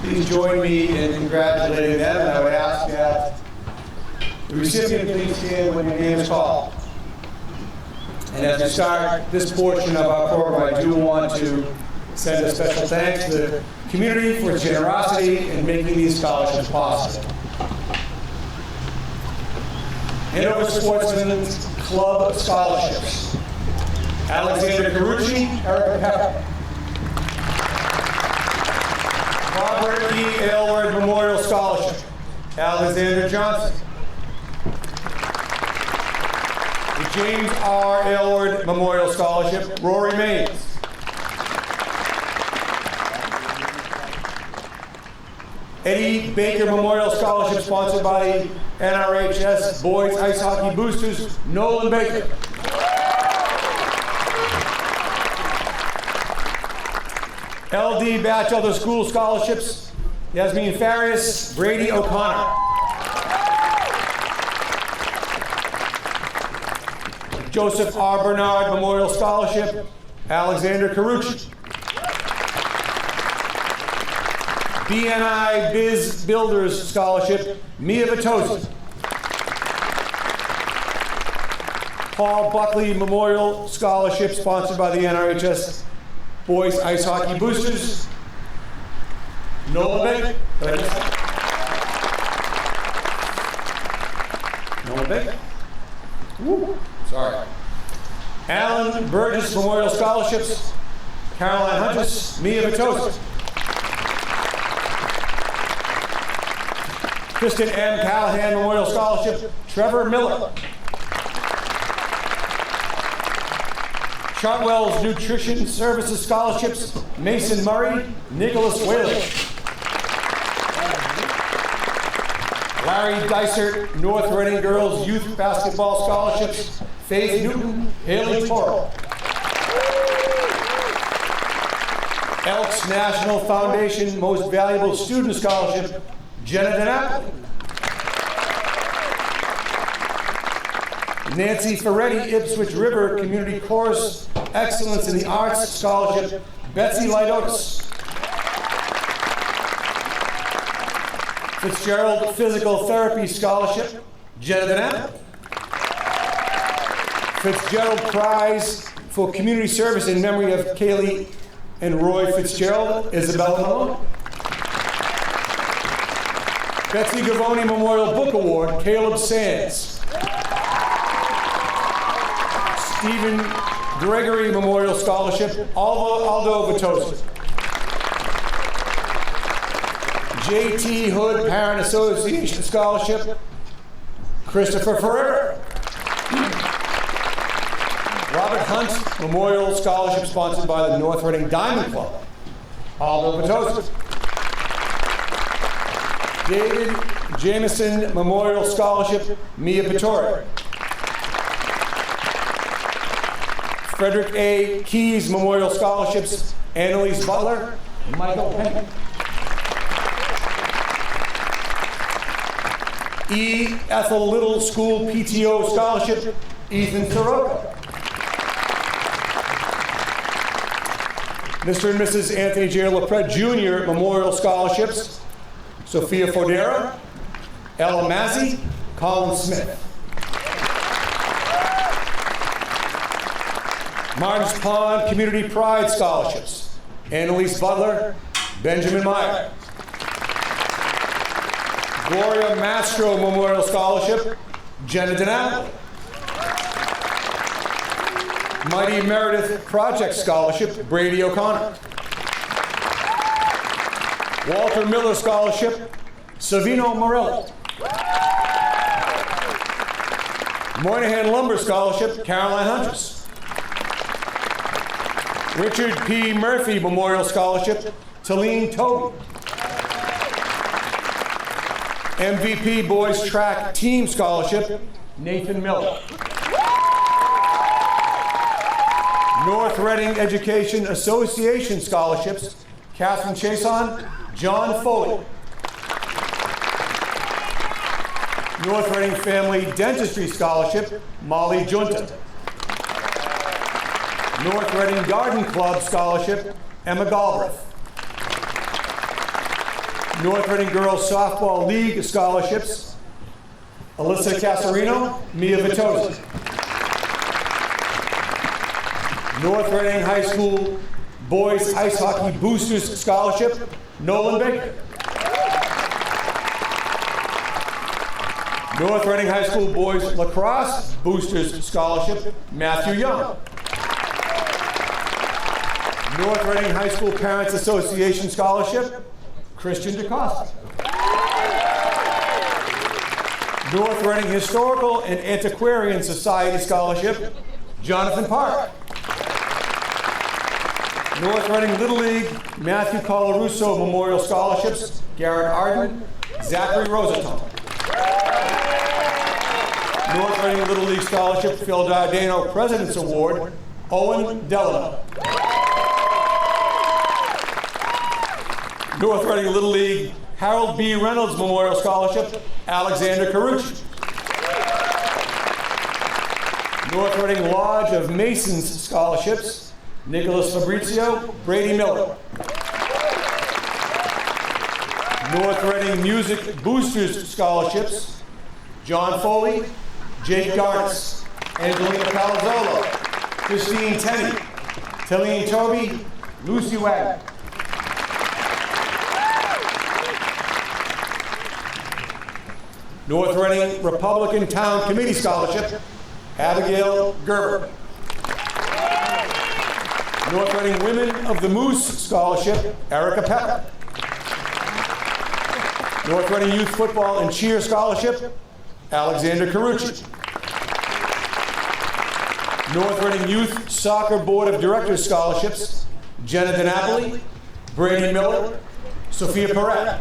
A: Please join me in congratulating them, and I would ask that the recipient please stand when your name is called. And as we start this portion of our program, I do want to send a special thanks to the community for its generosity in making these scholarships possible. Hanover Sportsman's Club Scholarships. Alexander Carucci, Erica Pepper. Robert E. Aylward Memorial Scholarship, Alexander Johnson. The James R. Aylward Memorial Scholarship, Rory Mays. Eddie Baker Memorial Scholarship, sponsored by the NRHS Boys Ice Hockey Boosters, Nolan Baker. LD Batchelder School Scholarships, Yasmin Farias, Brady O'Connor. Joseph R. Bernard Memorial Scholarship, Alexander Carucci. BNI Biz Builders Scholarship, Mia Vitosi. Paul Buckley Memorial Scholarship, sponsored by the NRHS Boys Ice Hockey Boosters, Nolan Baker. Nolan Baker. Woo. Sorry. Alan Burgess Memorial Scholarships, Caroline Huntress, Mia Vitosi. Kristen M. Callahan Memorial Scholarship, Trevor Miller. Chartwell's Nutrition Services Scholarships, Mason Murray, Nicholas Whaley. Larry Dysert North Reading Girls Youth Basketball Scholarships, Faith Newton, Haley Toro. Elks National Foundation Most Valuable Student Scholarship, Jenna DiNapoli. Nancy Ferretti Ipswich River Community Chorus Excellence in the Arts Scholarship, Betsy Lidotis. Fitzgerald Physical Therapy Scholarship, Jenna DiNapoli. Fitzgerald Prize for Community Service in memory of Kaylee and Roy Fitzgerald, Isabella Malone. Betsy Gavoni Memorial Book Award, Caleb Sands. Stephen Gregory Memorial Scholarship, Aldo Vitosi. J.T. Hood Parent Association Scholarship, Christopher Ferrer. Robert Hunt Memorial Scholarship, sponsored by the North Reading Diamond Club, Aldo Vitosi. David Jameson Memorial Scholarship, Mia Vittori. Frederick A. Keyes Memorial Scholarships, Annalise Butler, Michael Penn. E. Ethel Little School PTO Scholarship, Ethan Soroka. Mr. and Mrs. Anthony J. LaPret Jr. Memorial Scholarships, Sophia Fodera, El Mazzi, Colin Smith. Martins Pond Community Pride Scholarships, Annalise Butler, Benjamin Meyer. Gloria Mastro Memorial Scholarship, Jenna DiNapoli. Mighty Meredith Project Scholarship, Brady O'Connor. Walter Miller Scholarship, Savino Morelli. Moynihan Lumber Scholarship, Caroline Huntress. Richard P. Murphy Memorial Scholarship, Talene Toby. MVP Boys Track Team Scholarship, Nathan Miller. North Reading Education Association Scholarships, Catherine Chason, John Foley. North Reading Family Dentistry Scholarship, Molly Junta. North Reading Garden Club Scholarship, Emma Galbraith. North Reading Girls Softball League Scholarships, Alyssa Casarino, Mia Vitozzi. North Reading High School Boys Ice Hockey Boosters Scholarship, Nolan Baker. North Reading High School Boys Lacrosse Boosters Scholarship, Matthew Young. North Reading High School Parents Association Scholarship, Christian DeCosta. North Reading Historical and Antiquarian Society Scholarship, Jonathan Park. North Reading Little League Matthew Colarusso Memorial Scholarships, Garrett Arden, Zachary Rosenthal. North Reading Little League Scholarship, Phil Dardano President's Award, Owen Delano. North Reading Little League Harold B. Reynolds Memorial Scholarship, Alexander Carucci. North Reading Lodge of Masons Scholarships, Nicholas Fabrizio, Brady Miller. North Reading Music Boosters Scholarships, John Foley, Jake Garnis, Angelina Palazzolo, Christine Tenney, Talene Toby, Lucy Wagner. North Reading Republican Town Committee Scholarship, Abigail Gerber. North Reading Women of the Moose Scholarship, Erica Pepper. North Reading Youth Football and Cheer Scholarship, Alexander Carucci. North Reading Youth Soccer Board of Directors Scholarships, Jenna DiNapoli, Brady Miller, Sophia Perret.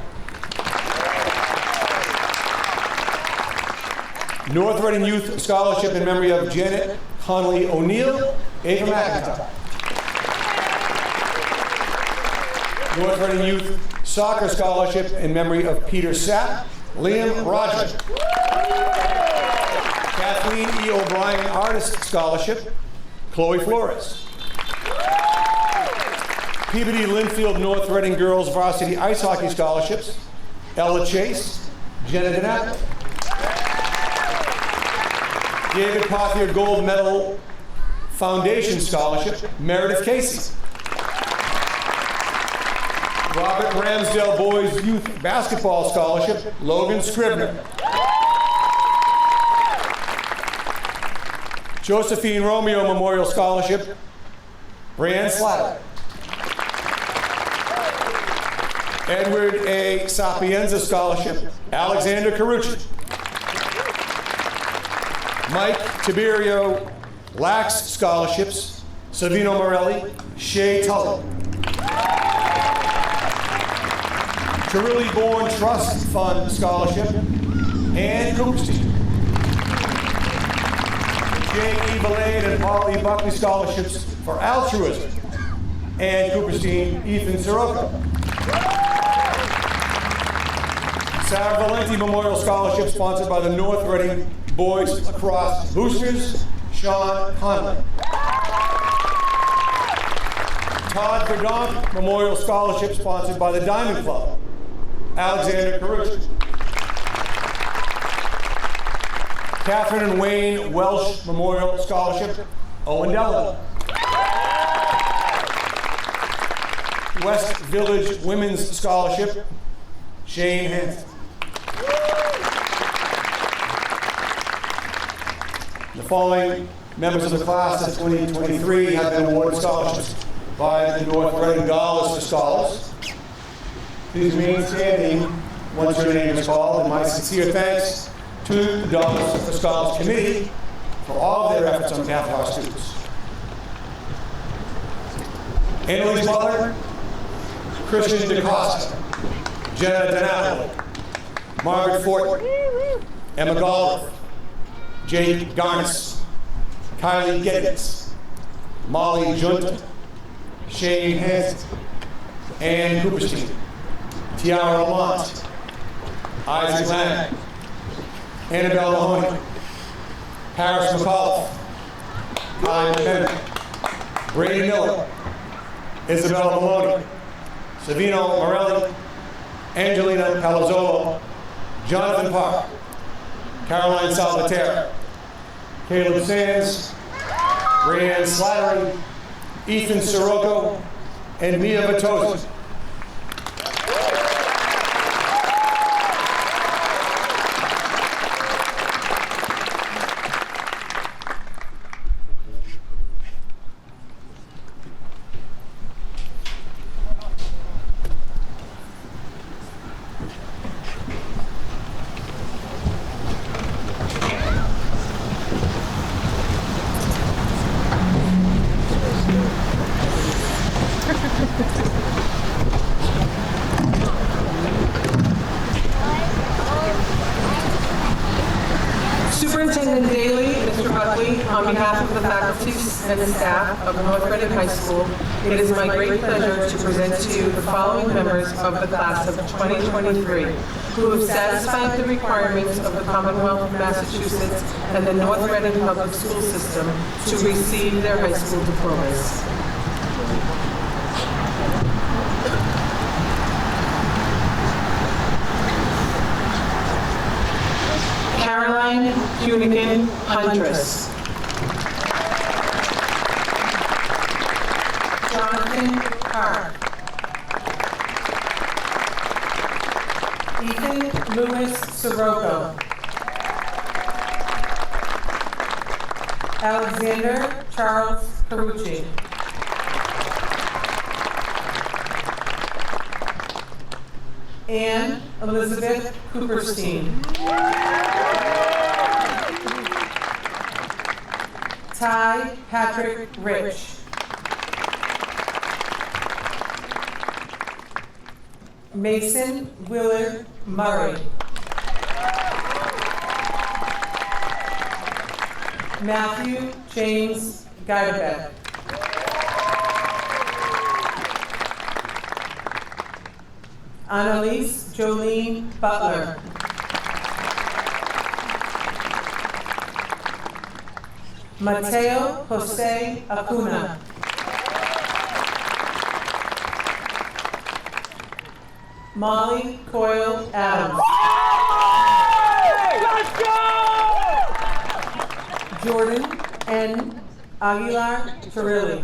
A: North Reading Youth Scholarship in memory of Janet Connolly O'Neill, Ava McIntyre. North Reading Youth Soccer Scholarship in memory of Peter Sapp, Liam Roger. Kathleen E. O'Brien Artist Scholarship, Chloe Flores. Peabody Linfield North Reading Girls Varsity Ice Hockey Scholarships, Ella Chase, Jenna DiNapoli. David Pothier Gold Medal Foundation Scholarship, Meredith Casey. Robert Ramsdale Boys Youth Basketball Scholarship, Logan Scribner. Josephine Romeo Memorial Scholarship, Brianne Slatter. Edward A. Sapienza Scholarship, Alexander Carucci. Mike Tiberio Lax Scholarships, Savino Morelli, Shay Tully. Chirilli Born Trust Fund Scholarship, Ann Cooperstein. J. E. Valade and Paul E. Buckley Scholarships for Altruism, Ann Cooperstein, Ethan Sirocco. Sarah Valenti Memorial Scholarship sponsored by the North Reading Boys Lacrosse Boosters, Sean Conley. Todd Verdonk Memorial Scholarship sponsored by the Diamond Club, Alexander Carucci. Catherine and Wayne Welsh Memorial Scholarship, Owen Delano. West Village Women's Scholarship, Shane Hansen. The following members of the class of 2023 have been awarded scholarships by the North Reading Dollars for Scholars. Please remain standing once your name is called, and my sincere thanks to the Dollars for Scholars Committee for all of their efforts on behalf of our students. Annalise Butler, Christian DeCosta, Jenna Donato, Margaret Fort, Emma Galbraith, Jake Garnis, Kylie Giddens, Molly Junta, Shane Hansen, Ann Cooperstein, Tiara Lamont, Isaac Lang, Annabelle Mahoney, Paris McAuliffe, Kai McKenna, Brady Miller, Isabella Maloney, Savino Morelli, Angelina Palazzolo, Jonathan Park, Caroline Salvatore, Caleb Sands, Rayanne Slattery, Ethan Sirocco, and Mia Vitosi.
I: Superintendent Daly, Mr. Buckley, on behalf of the faculty and staff of North Reading High School, it is my great pleasure to present to you the following members of the class of 2023 who have satisfied the requirements of the Commonwealth of Massachusetts and the North Reading Public School System to receive their high school diplomas. Caroline Hunigan Huntress. Jonathan Carr. Ethan Lewis Sirocco. Alexander Charles Carucci. Anne Elizabeth Cooperstein. Ty Patrick Rich. Mason Willard Murray. Matthew James Geidebeck. Annalise Jolene Butler. Mateo Jose Acuna. Molly Coyle Adams. Let's go! Jordan N. Aguilar Torrilli.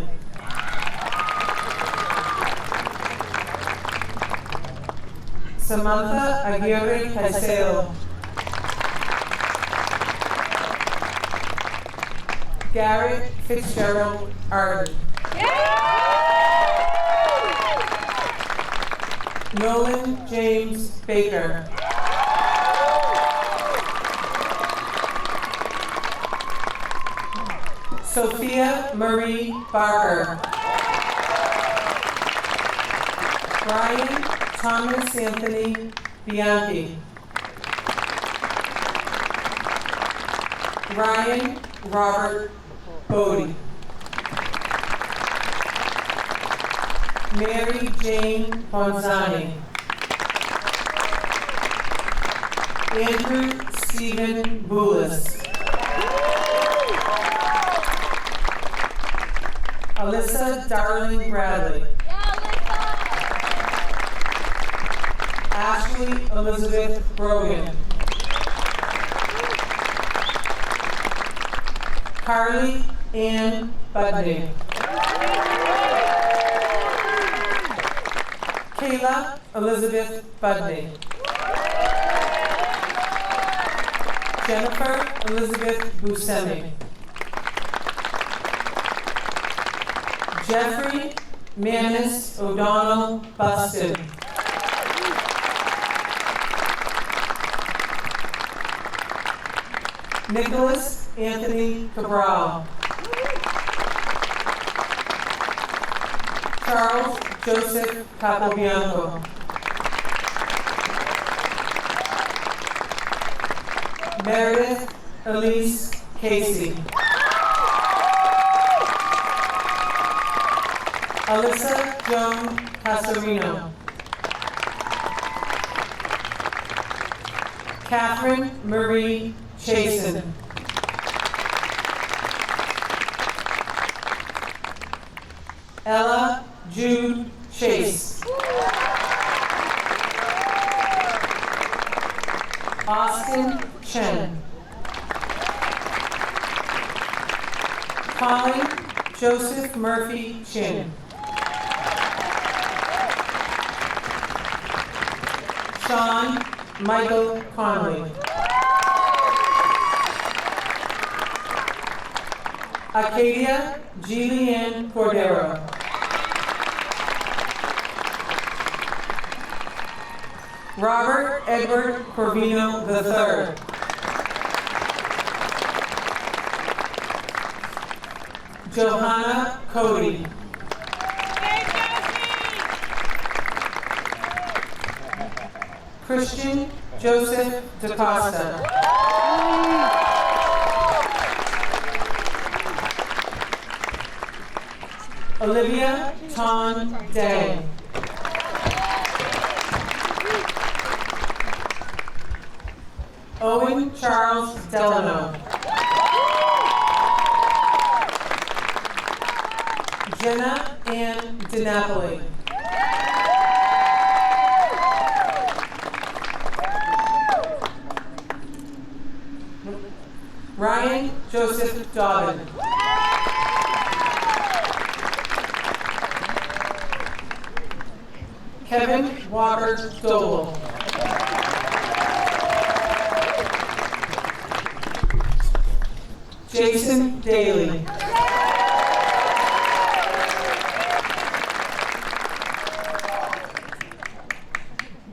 I: Samantha Aguirre Caicedo. Garrett Fitzgerald Arden. Nolan James Baker. Sophia Marie Barker. Brian Thomas Anthony Bianchi. Ryan Robert Bodie. Mary Jane Bonzani. Andrew Stephen Boulis. Alyssa Darling Bradley. Ashley Elizabeth Brogan. Carly Ann Budney. Kayla Elizabeth Budney. Jennifer Elizabeth Buscemi. Jeffrey Manus O'Donnell Buston. Nicholas Anthony Cabral. Charles Joseph Capobianco. Meredith Elise Casey. Alyssa Joan Casarino. Catherine Marie Chasen. Ella Jude Chase. Austin Chen. Colin Joseph Murphy Chin. Sean Michael Connolly. Acadia Julianne Cordero. Robert Edward Corvino III. Johanna Cody. Christian Joseph DaCosta. Olivia Ton Day. Owen Charles Delano. Jenna Ann DiNapoli. Ryan Joseph Dobbin. Kevin Walker Dole. Jason Daly.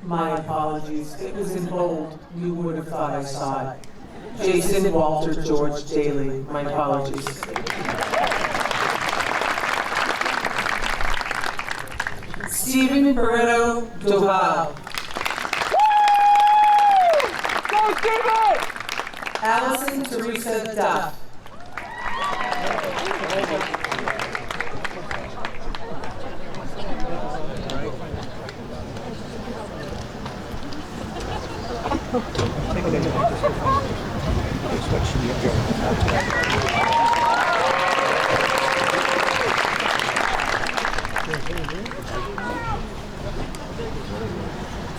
I: My apologies. It was in bold. You would have thought I saw it. Jason Walter George Daly. My apologies. Stephen Barreto Doval.
C: Go, Stephen!
I: Allison Teresa Duff.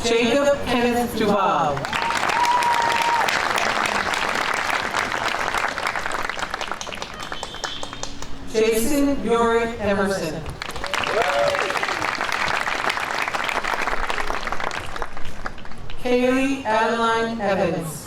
I: Jacob Kenneth Duval. Jason Yori Emerson. Kaylee Adeline Evans.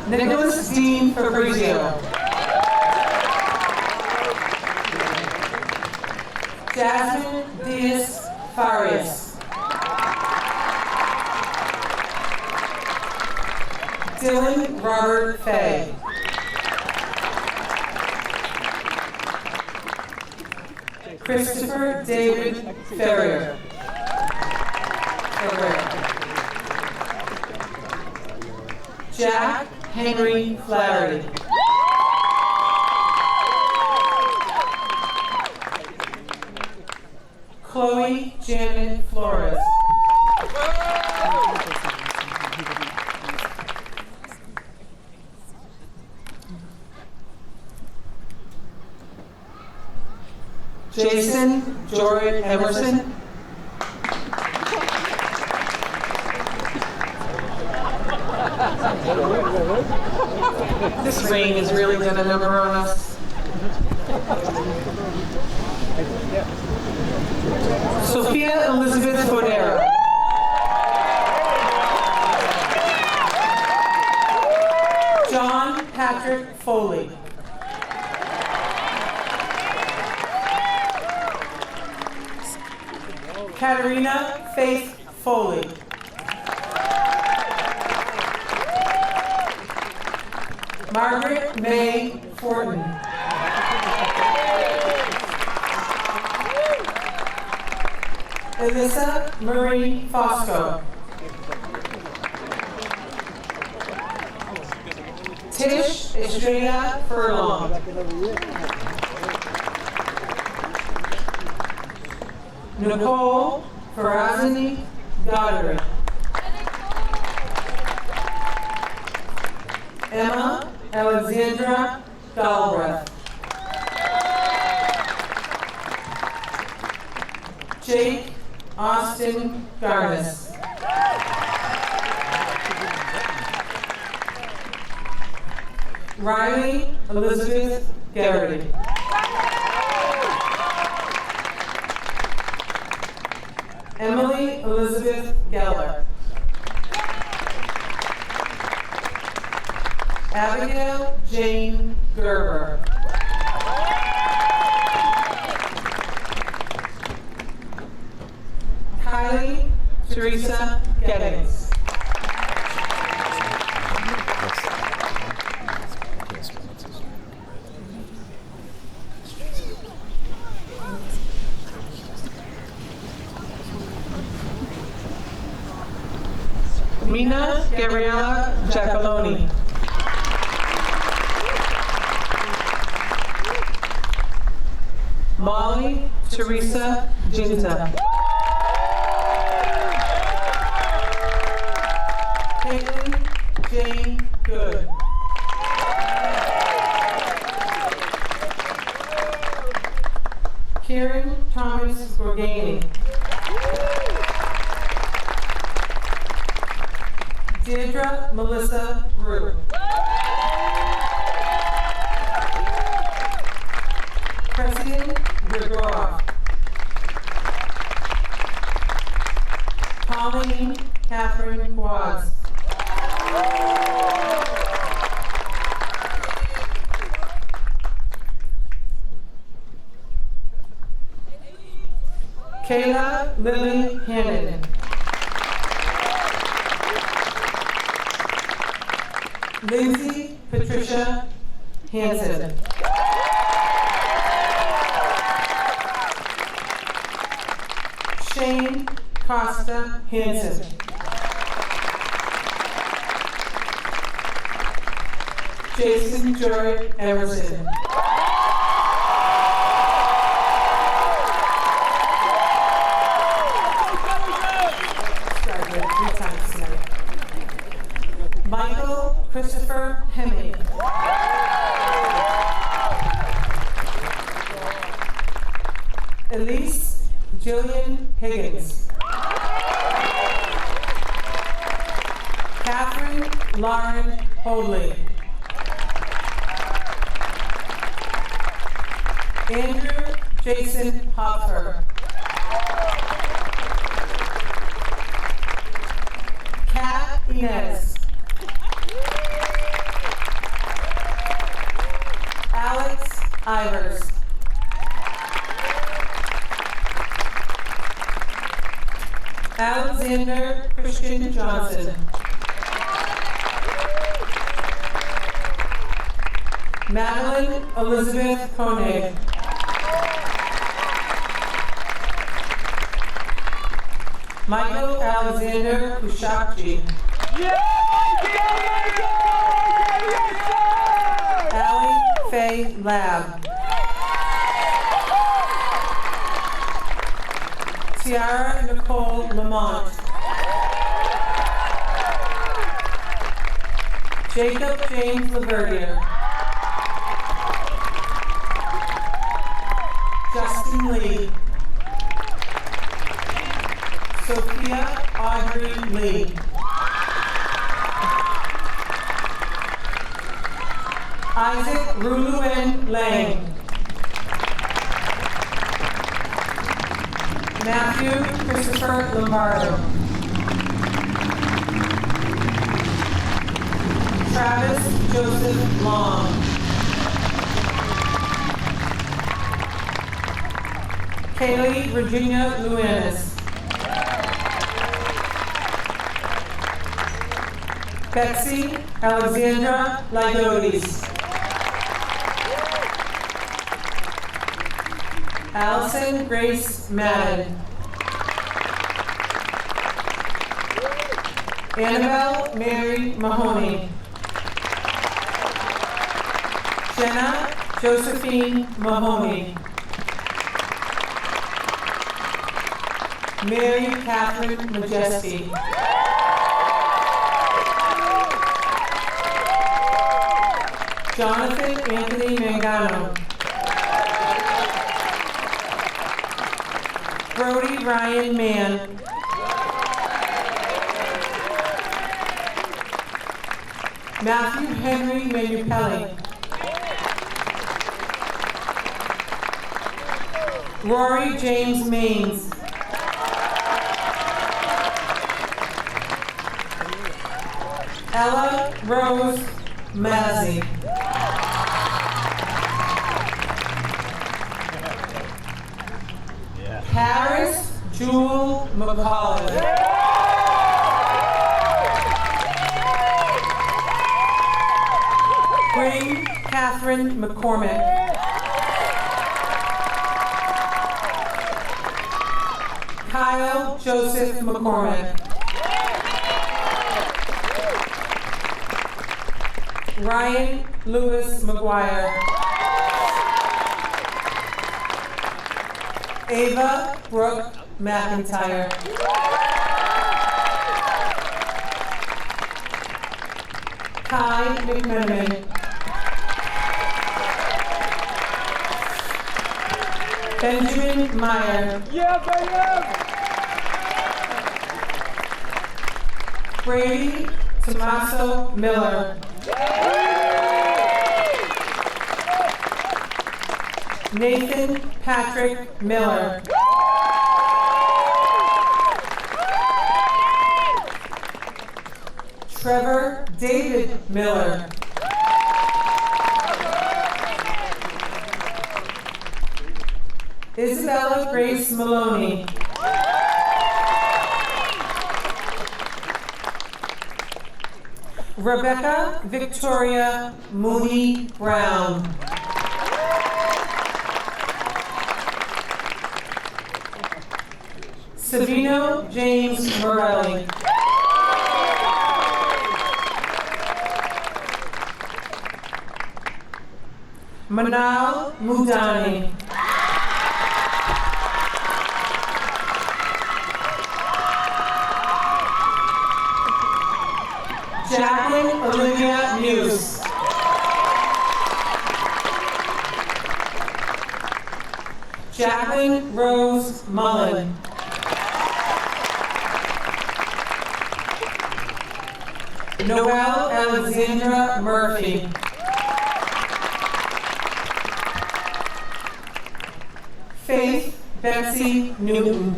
I: Nicholas Dean Fabrizio. Jasmine Diaz Farias. Dylan Robert Fay. Christopher David Ferrier. Jack Henry Flaherty. Chloe Janet Flores. Jason Jordan Emerson. This rain has really done a number on us. Sophia Elizabeth Fodera. John Patrick Foley. Katarina Faith Foley. Margaret May Fortin. Alyssa Marie Fosco. Tish Estrella Furlong. Nicole Farazani Goddard. Emma Alexandra Galbraith. Jake Austin Garnis. Riley Elizabeth Garrity. Emily Elizabeth Geller. Abigail Jane Gerber. Kylie Teresa Gettings. Mina Gabriella Giacaloni. Molly Teresa Ginta. Caitlin Jane Good. Kieran Thomas Gorgani. Deirdre Melissa Rue. President Gregorov. Pauline Catherine Guaz. Kayla Lily Hannon. Lindsay Patricia Hansen. Shane Costa Hansen. Jason George Emerson. Michael Christopher Hemming. Elise Jillian Higgins. Catherine Lauren Hoadley. Andrew Jason Hopfer. Kat Inez. Alex Ivers. Alexander Christian Johnson. Madeline Elizabeth Koenig. Michael Alexander Kushakji. Allie Faye Lab. Tiara Nicole Lamont. Jacob James Laverdier. Justin Lee. Sophia Audrey Lee. Isaac Ruluen Lang. Matthew Christopher Lombardo. Travis Joseph Long. Kaylee Virginia Luanis. Betsy Alexandra Lygodes. Allison Grace Madden. Annabelle Mary Mahoney. Jenna Josephine Mahoney. Mary Catherine Majeski. Jonathan Anthony Mangano. Brody Ryan Mann. Matthew Henry Manupelli. Rory James Maines. Ella Rose Mazzi. Harris Jewel McCauley. Spring Catherine McCormick. Kyle Joseph McCormick. Ryan Lewis McGuire. Ava Brooke McIntyre. Kai McMenamin. Benjamin Meyer.
C: Yes, I am.
I: Brady Tommaso Miller. Nathan Patrick Miller. Trevor David Miller. Isabella Grace Maloney. Rebecca Victoria Mooney Brown. Savino James Morelli. Manal Mudani. Jacqueline Olivia Muse. Jacqueline Rose Mullen. Noelle Alexandra Murphy. Faith Betsy Newton.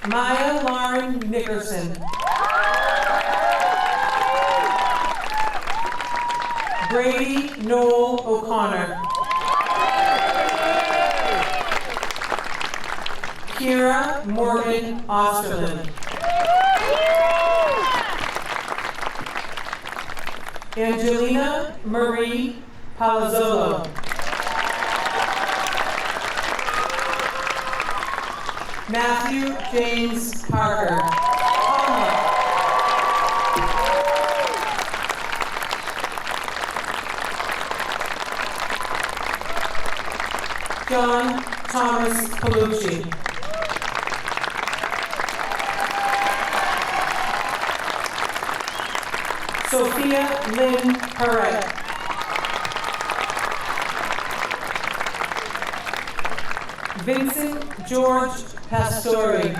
I: Maya Lauren Nickerson. Brady Noel O'Connor. Kira Morgan Osterlin. Angelina Marie Palazzolo. Matthew James Parker. John Thomas Palucci. Sophia Lynn Perret. Vincent George Pastori.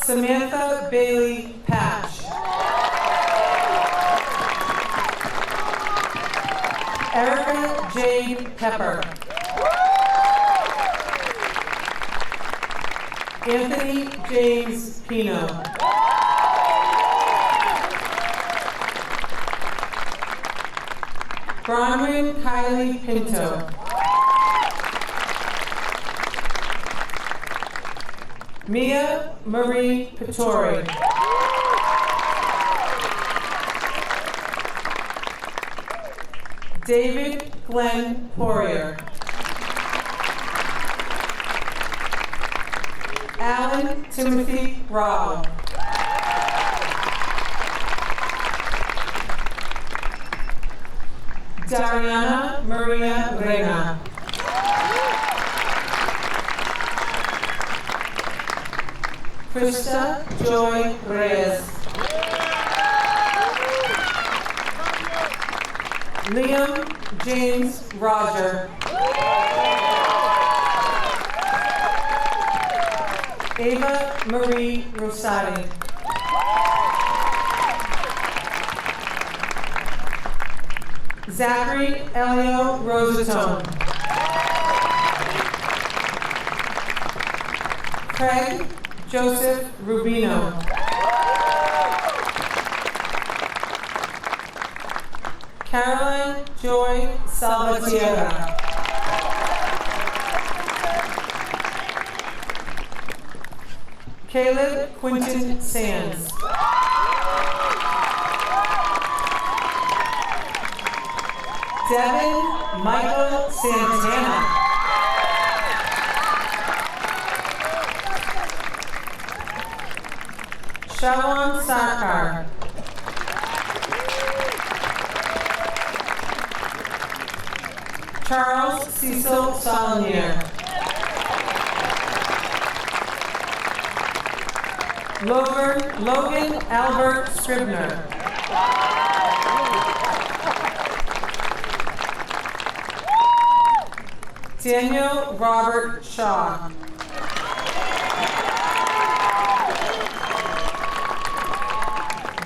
I: Samantha Bailey Patch. Erica Jade Pepper. Anthony James Pino. Bronwyn Kylie Pinto. Mia Marie Pittori. David Glenn Poirier. Alan Timothy Rao. Dariana Maria Reina. Krista Joy Reyes. Liam James Roger. Ava Marie Rosati. Zachary Elio Rosatone. Craig Joseph Rubino. Caroline Joy Salvatierra. Caleb Quinton Sands. Devin Michael Santana. Shalom Sarkar. Charles Cecil Solonier. Logan Albert Scribner. Daniel Robert Shaw.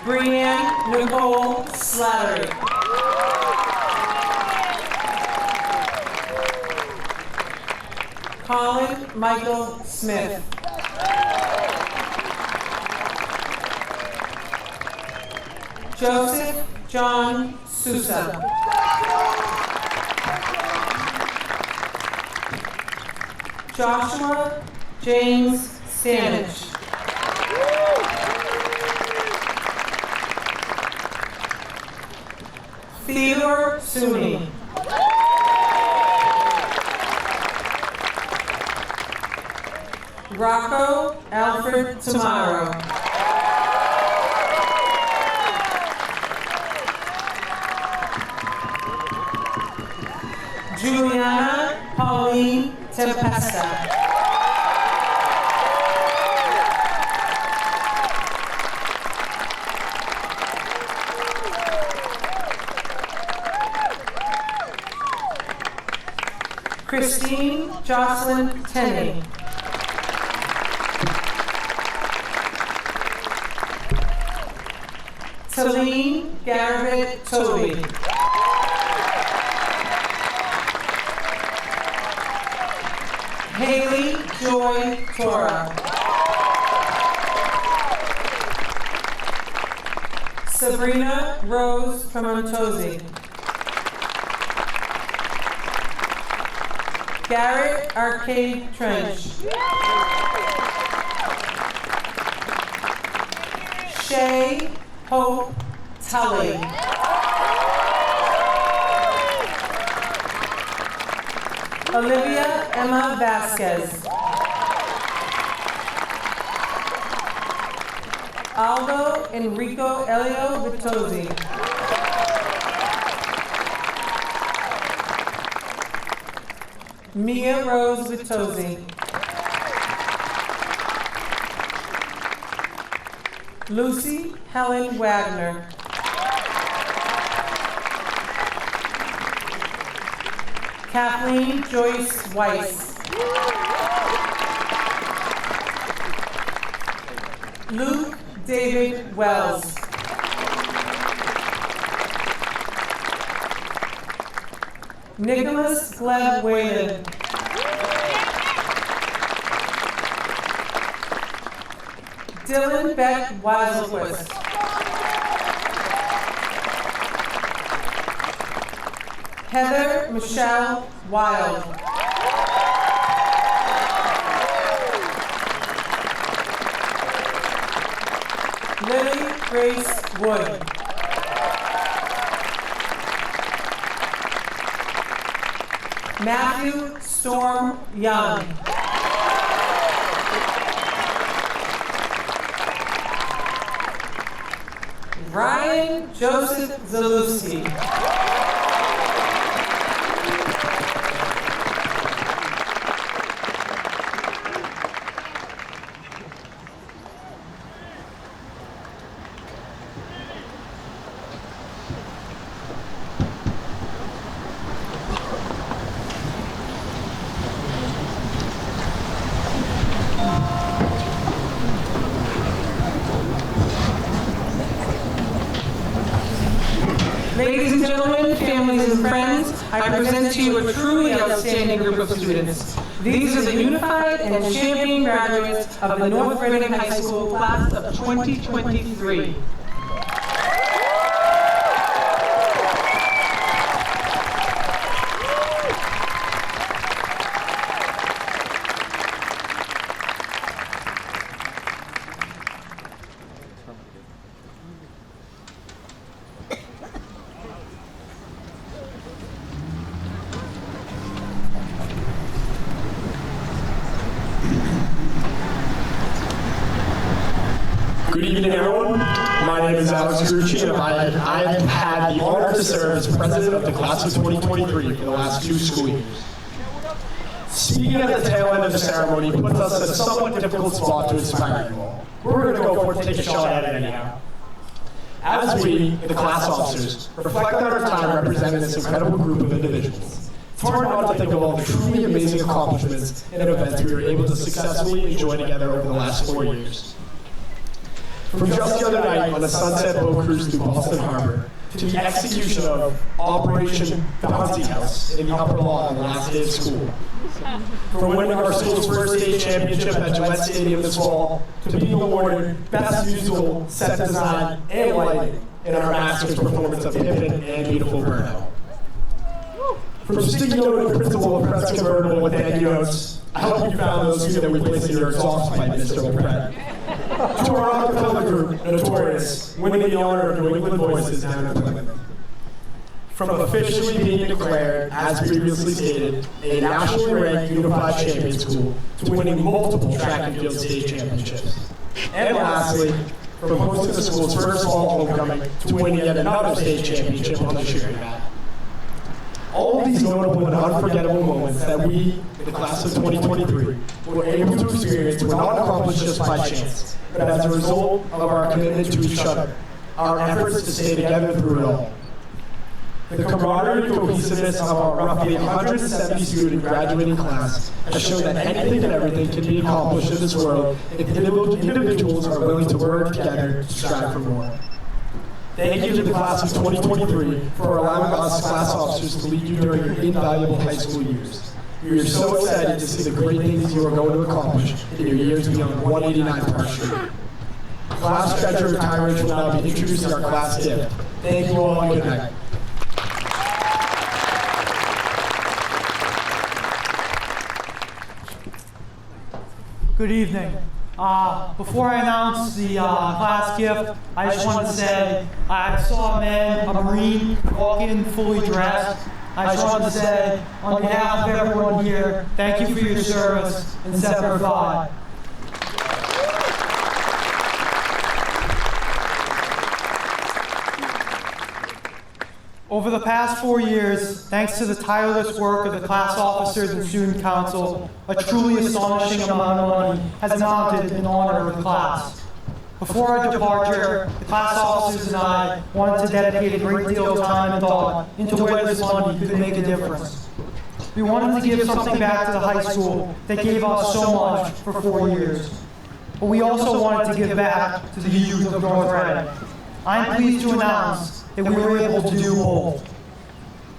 I: Brianne Nicole Slattery. Colin Michael Smith. Joseph John Sousa. Joshua James Stanich. Theodore Suni. Rocco Alfred Tamaro. Juliana Pauline Tempesta. Christine Jocelyn Tenney. Celine Garrett Toby. Haley Joy Tora. Sabrina Rose Tramontosi. Garrett Arcade Trench. Shay Hope Tully. Olivia Emma Vasquez. Aldo Enrico Elio Vitozzi. Mia Rose Vitozzi. Lucy Helen Wagner. Kathleen Joyce Weiss. Luke David Wells. Nicholas Gleb Whalen. Dylan Beck Weiselquist. Heather Michelle Wild. Lily Grace Wood. Matthew Storm Young. Ryan Joseph Zalewski. Ladies and gentlemen, families and friends, I present to you a truly outstanding group of students. These are the unified and champion graduates of the North Reading High School class of 2023.
E: Good evening, everyone. My name is Alex Grucci, and I've had the honor to serve as president of the class of 2023 for the last 2 school years. Speaking at the tail end of the ceremony puts us at a somewhat difficult spot to inspire you all. We're going to go for it and take a shot at it anyhow. As we, the class officers, reflect on our time representing this incredible group of individuals, it's hard not to think of all the truly amazing accomplishments and events we were able to successfully enjoy together over the last 4 years. From just the other night on a sunset boat cruise through Boston Harbor, to the execution of Operation Bouncy House in the upper lawn on the last day of school. From winning our school's first state championship at Gillette Stadium this fall, to being awarded Best Musical, Set Design, and Lighting in our Masters performance of Pippin and Beautiful Burnout. From sticky note of principal press convertible with thank you notes, I hope you found those 2 that we placed in your exhaust pipe, Mr. O'Pratt. To our acapella group, Notorious, winning the honor of New England Voices down in Plymouth. From officially being declared, as previously stated, a nationally ranked unified champion school, to winning multiple track and field state championships. And lastly, from hosting the school's first fall homecoming, to winning yet another state championship on the cheering mat. All of these notable and unforgettable moments that we, the class of 2023, were able to experience were not accomplished just by chance, but as a result of our commitment to each other, our efforts to stay together through it all. The camaraderie and cohesiveness of our roughly 170 student graduating class has shown that anything and everything can be accomplished in this world if individuals are willing to work together to strive for more. Thank you to the class of 2023 for allowing us class officers to lead you during your invaluable high school years. We are so excited to see the great things you are going to accomplish in your years beyond 189 Park Street. Class Treasurer Tyrant will now be introducing our class gift. Thank you all and good night.
J: Good evening. Before I announce the class gift, I just wanted to say I saw a man, a Marine, walk in fully dressed. I just wanted to say, on behalf of everyone here, thank you for your service and Semper Fi. Over the past 4 years, thanks to the tireless work of the class officers and student council, a truly astonishing amount of money has amounted in honor of the class. Before our departure, the class officers and I wanted to dedicate a great deal of time and thought into where this money could make a difference. We wanted to give something back to the high school that gave us so much for 4 years. but we also wanted to give back to the youth of North Reading. I'm pleased to announce that we were able to do both.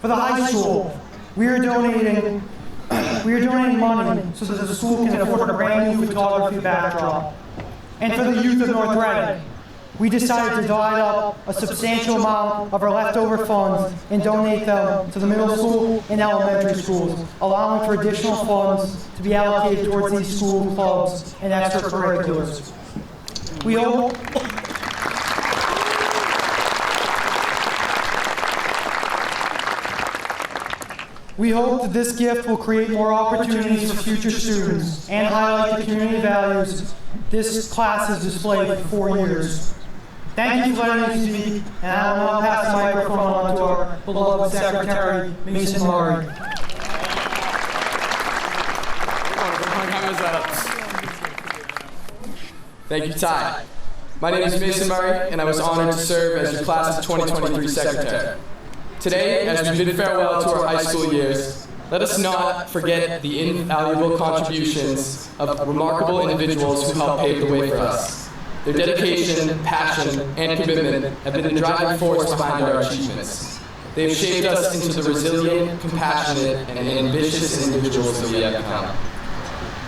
J: For the high school, we are donating money so that the school can afford a brand new photography backdrop. And for the youth of North Reading, we decided to divide up a substantial amount of our leftover funds and donate them to the middle school and elementary schools, allowing for additional funds to be allocated towards these school clubs and extracurriculars. We hope that this gift will create more opportunities for future students and highlight the community values this class has displayed for 4 years. Thank you for letting me speak, and I will now pass the microphone on to our beloved Secretary, Mason Murray.
K: Thank you, Ty. My name is Mason Murray, and I was honored to serve as your class of 2023 secretary. Today, as we bid farewell to our high school years, let us not forget the invaluable contributions of remarkable individuals who helped pave the way for us. Their dedication, passion, and commitment have been the driving force behind our achievements. They have shaped us into the resilient, compassionate, and ambitious individuals that we have become.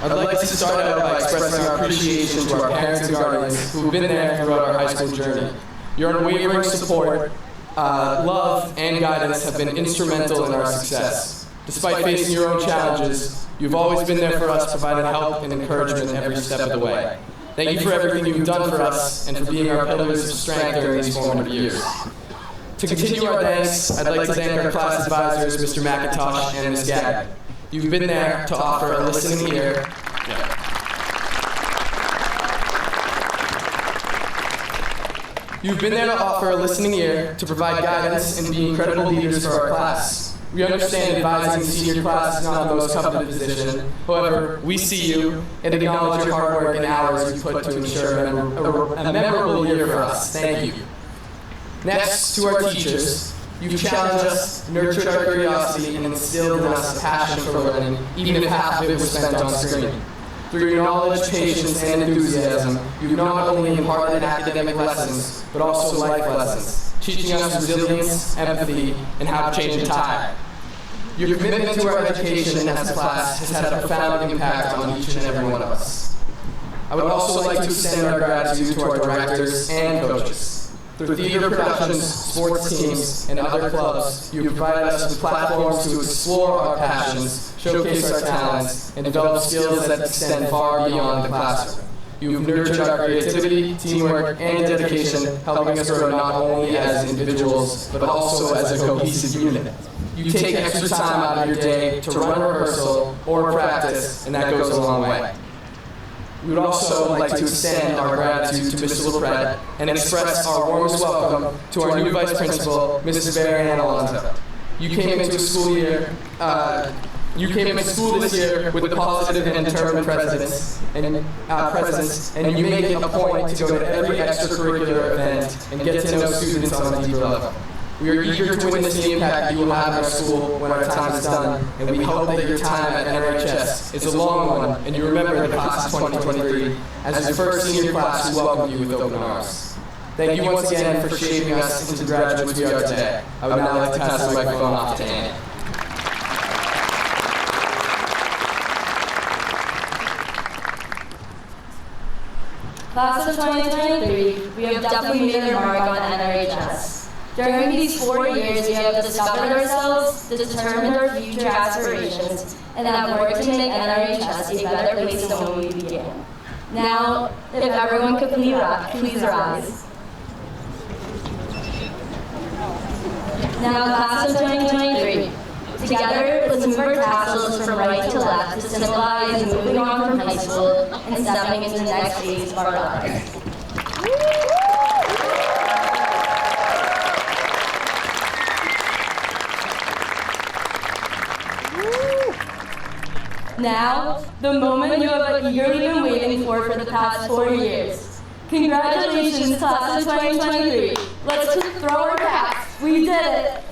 K: I'd like to start out by expressing our appreciation to our parents and guardians who have been there throughout our high school journey. Your unwavering support, love, and guidance have been instrumental in our success. Despite facing your own challenges, you've always been there for us, providing help and encouragement every step of the way. Thank you for everything you've done for us and for being our pillars of strength during these formative years. To continue our thanks, I'd like to thank our class advisors, Mr. McIntosh and Ms. Gagg. You've been there to offer a listening ear. You've been there to offer a listening ear, to provide guidance, and be incredible leaders for our class. We understand advising the senior class is not the most coveted position. However, we see you and acknowledge your hard work and hours you put to ensure a memorable year for us. Thank you. Next, to our teachers. You've challenged us, nurtured our curiosity, and instilled in us a passion for learning, even if half of it was spent on screen. Through your knowledge, patience, and enthusiasm, you've not only imparted academic lessons, but also life lessons, teaching us resilience, empathy, and how to change a tide. Your commitment to our education as a class has had a profound impact on each and every one of us. I would also like to extend our gratitude to our directors and coaches. Through theater productions, sports teams, and other clubs, you have provided us with platforms to explore our passions, showcase our talents, and develop skills that extend far beyond the classroom. You have nurtured our creativity, teamwork, and dedication, helping us grow not only as individuals, but also as a cohesive unit. You take extra time out of your day to run a rehearsal or practice, and that goes a long way. We would also like to extend our gratitude to Mr. LaPrette and express our warmest welcome to our new Vice Principal, Mrs. Marianne Alonzo. You came into school this year with a positive and determined presence, and you make it a point to go to every extracurricular event and get to know students on a deeper level. We are eager to witness the impact you will have in our school when our time is done, and we hope that your time at NRHS is a long one, and you remember the class of 2023 as the first senior class who welcomed you with open arms. Thank you once again for shaping us into the graduates we are today. I would now like to pass the microphone off to Annie.
H: Class of 2023, we have definitely made a mark on NRHS. During these 4 years, we have discovered ourselves, determined our future aspirations, and have worked to make NRHS a better place than when we began. Now, if everyone could please rise. Now, class of 2023. Together, let's move our tassels from right to left to symbolize moving on from high school and stepping into the next phase of our lives. Now, the moment you have eagerly been waiting for the past 4 years. Congratulations, class of 2023. Let's just throw our caps. We did it.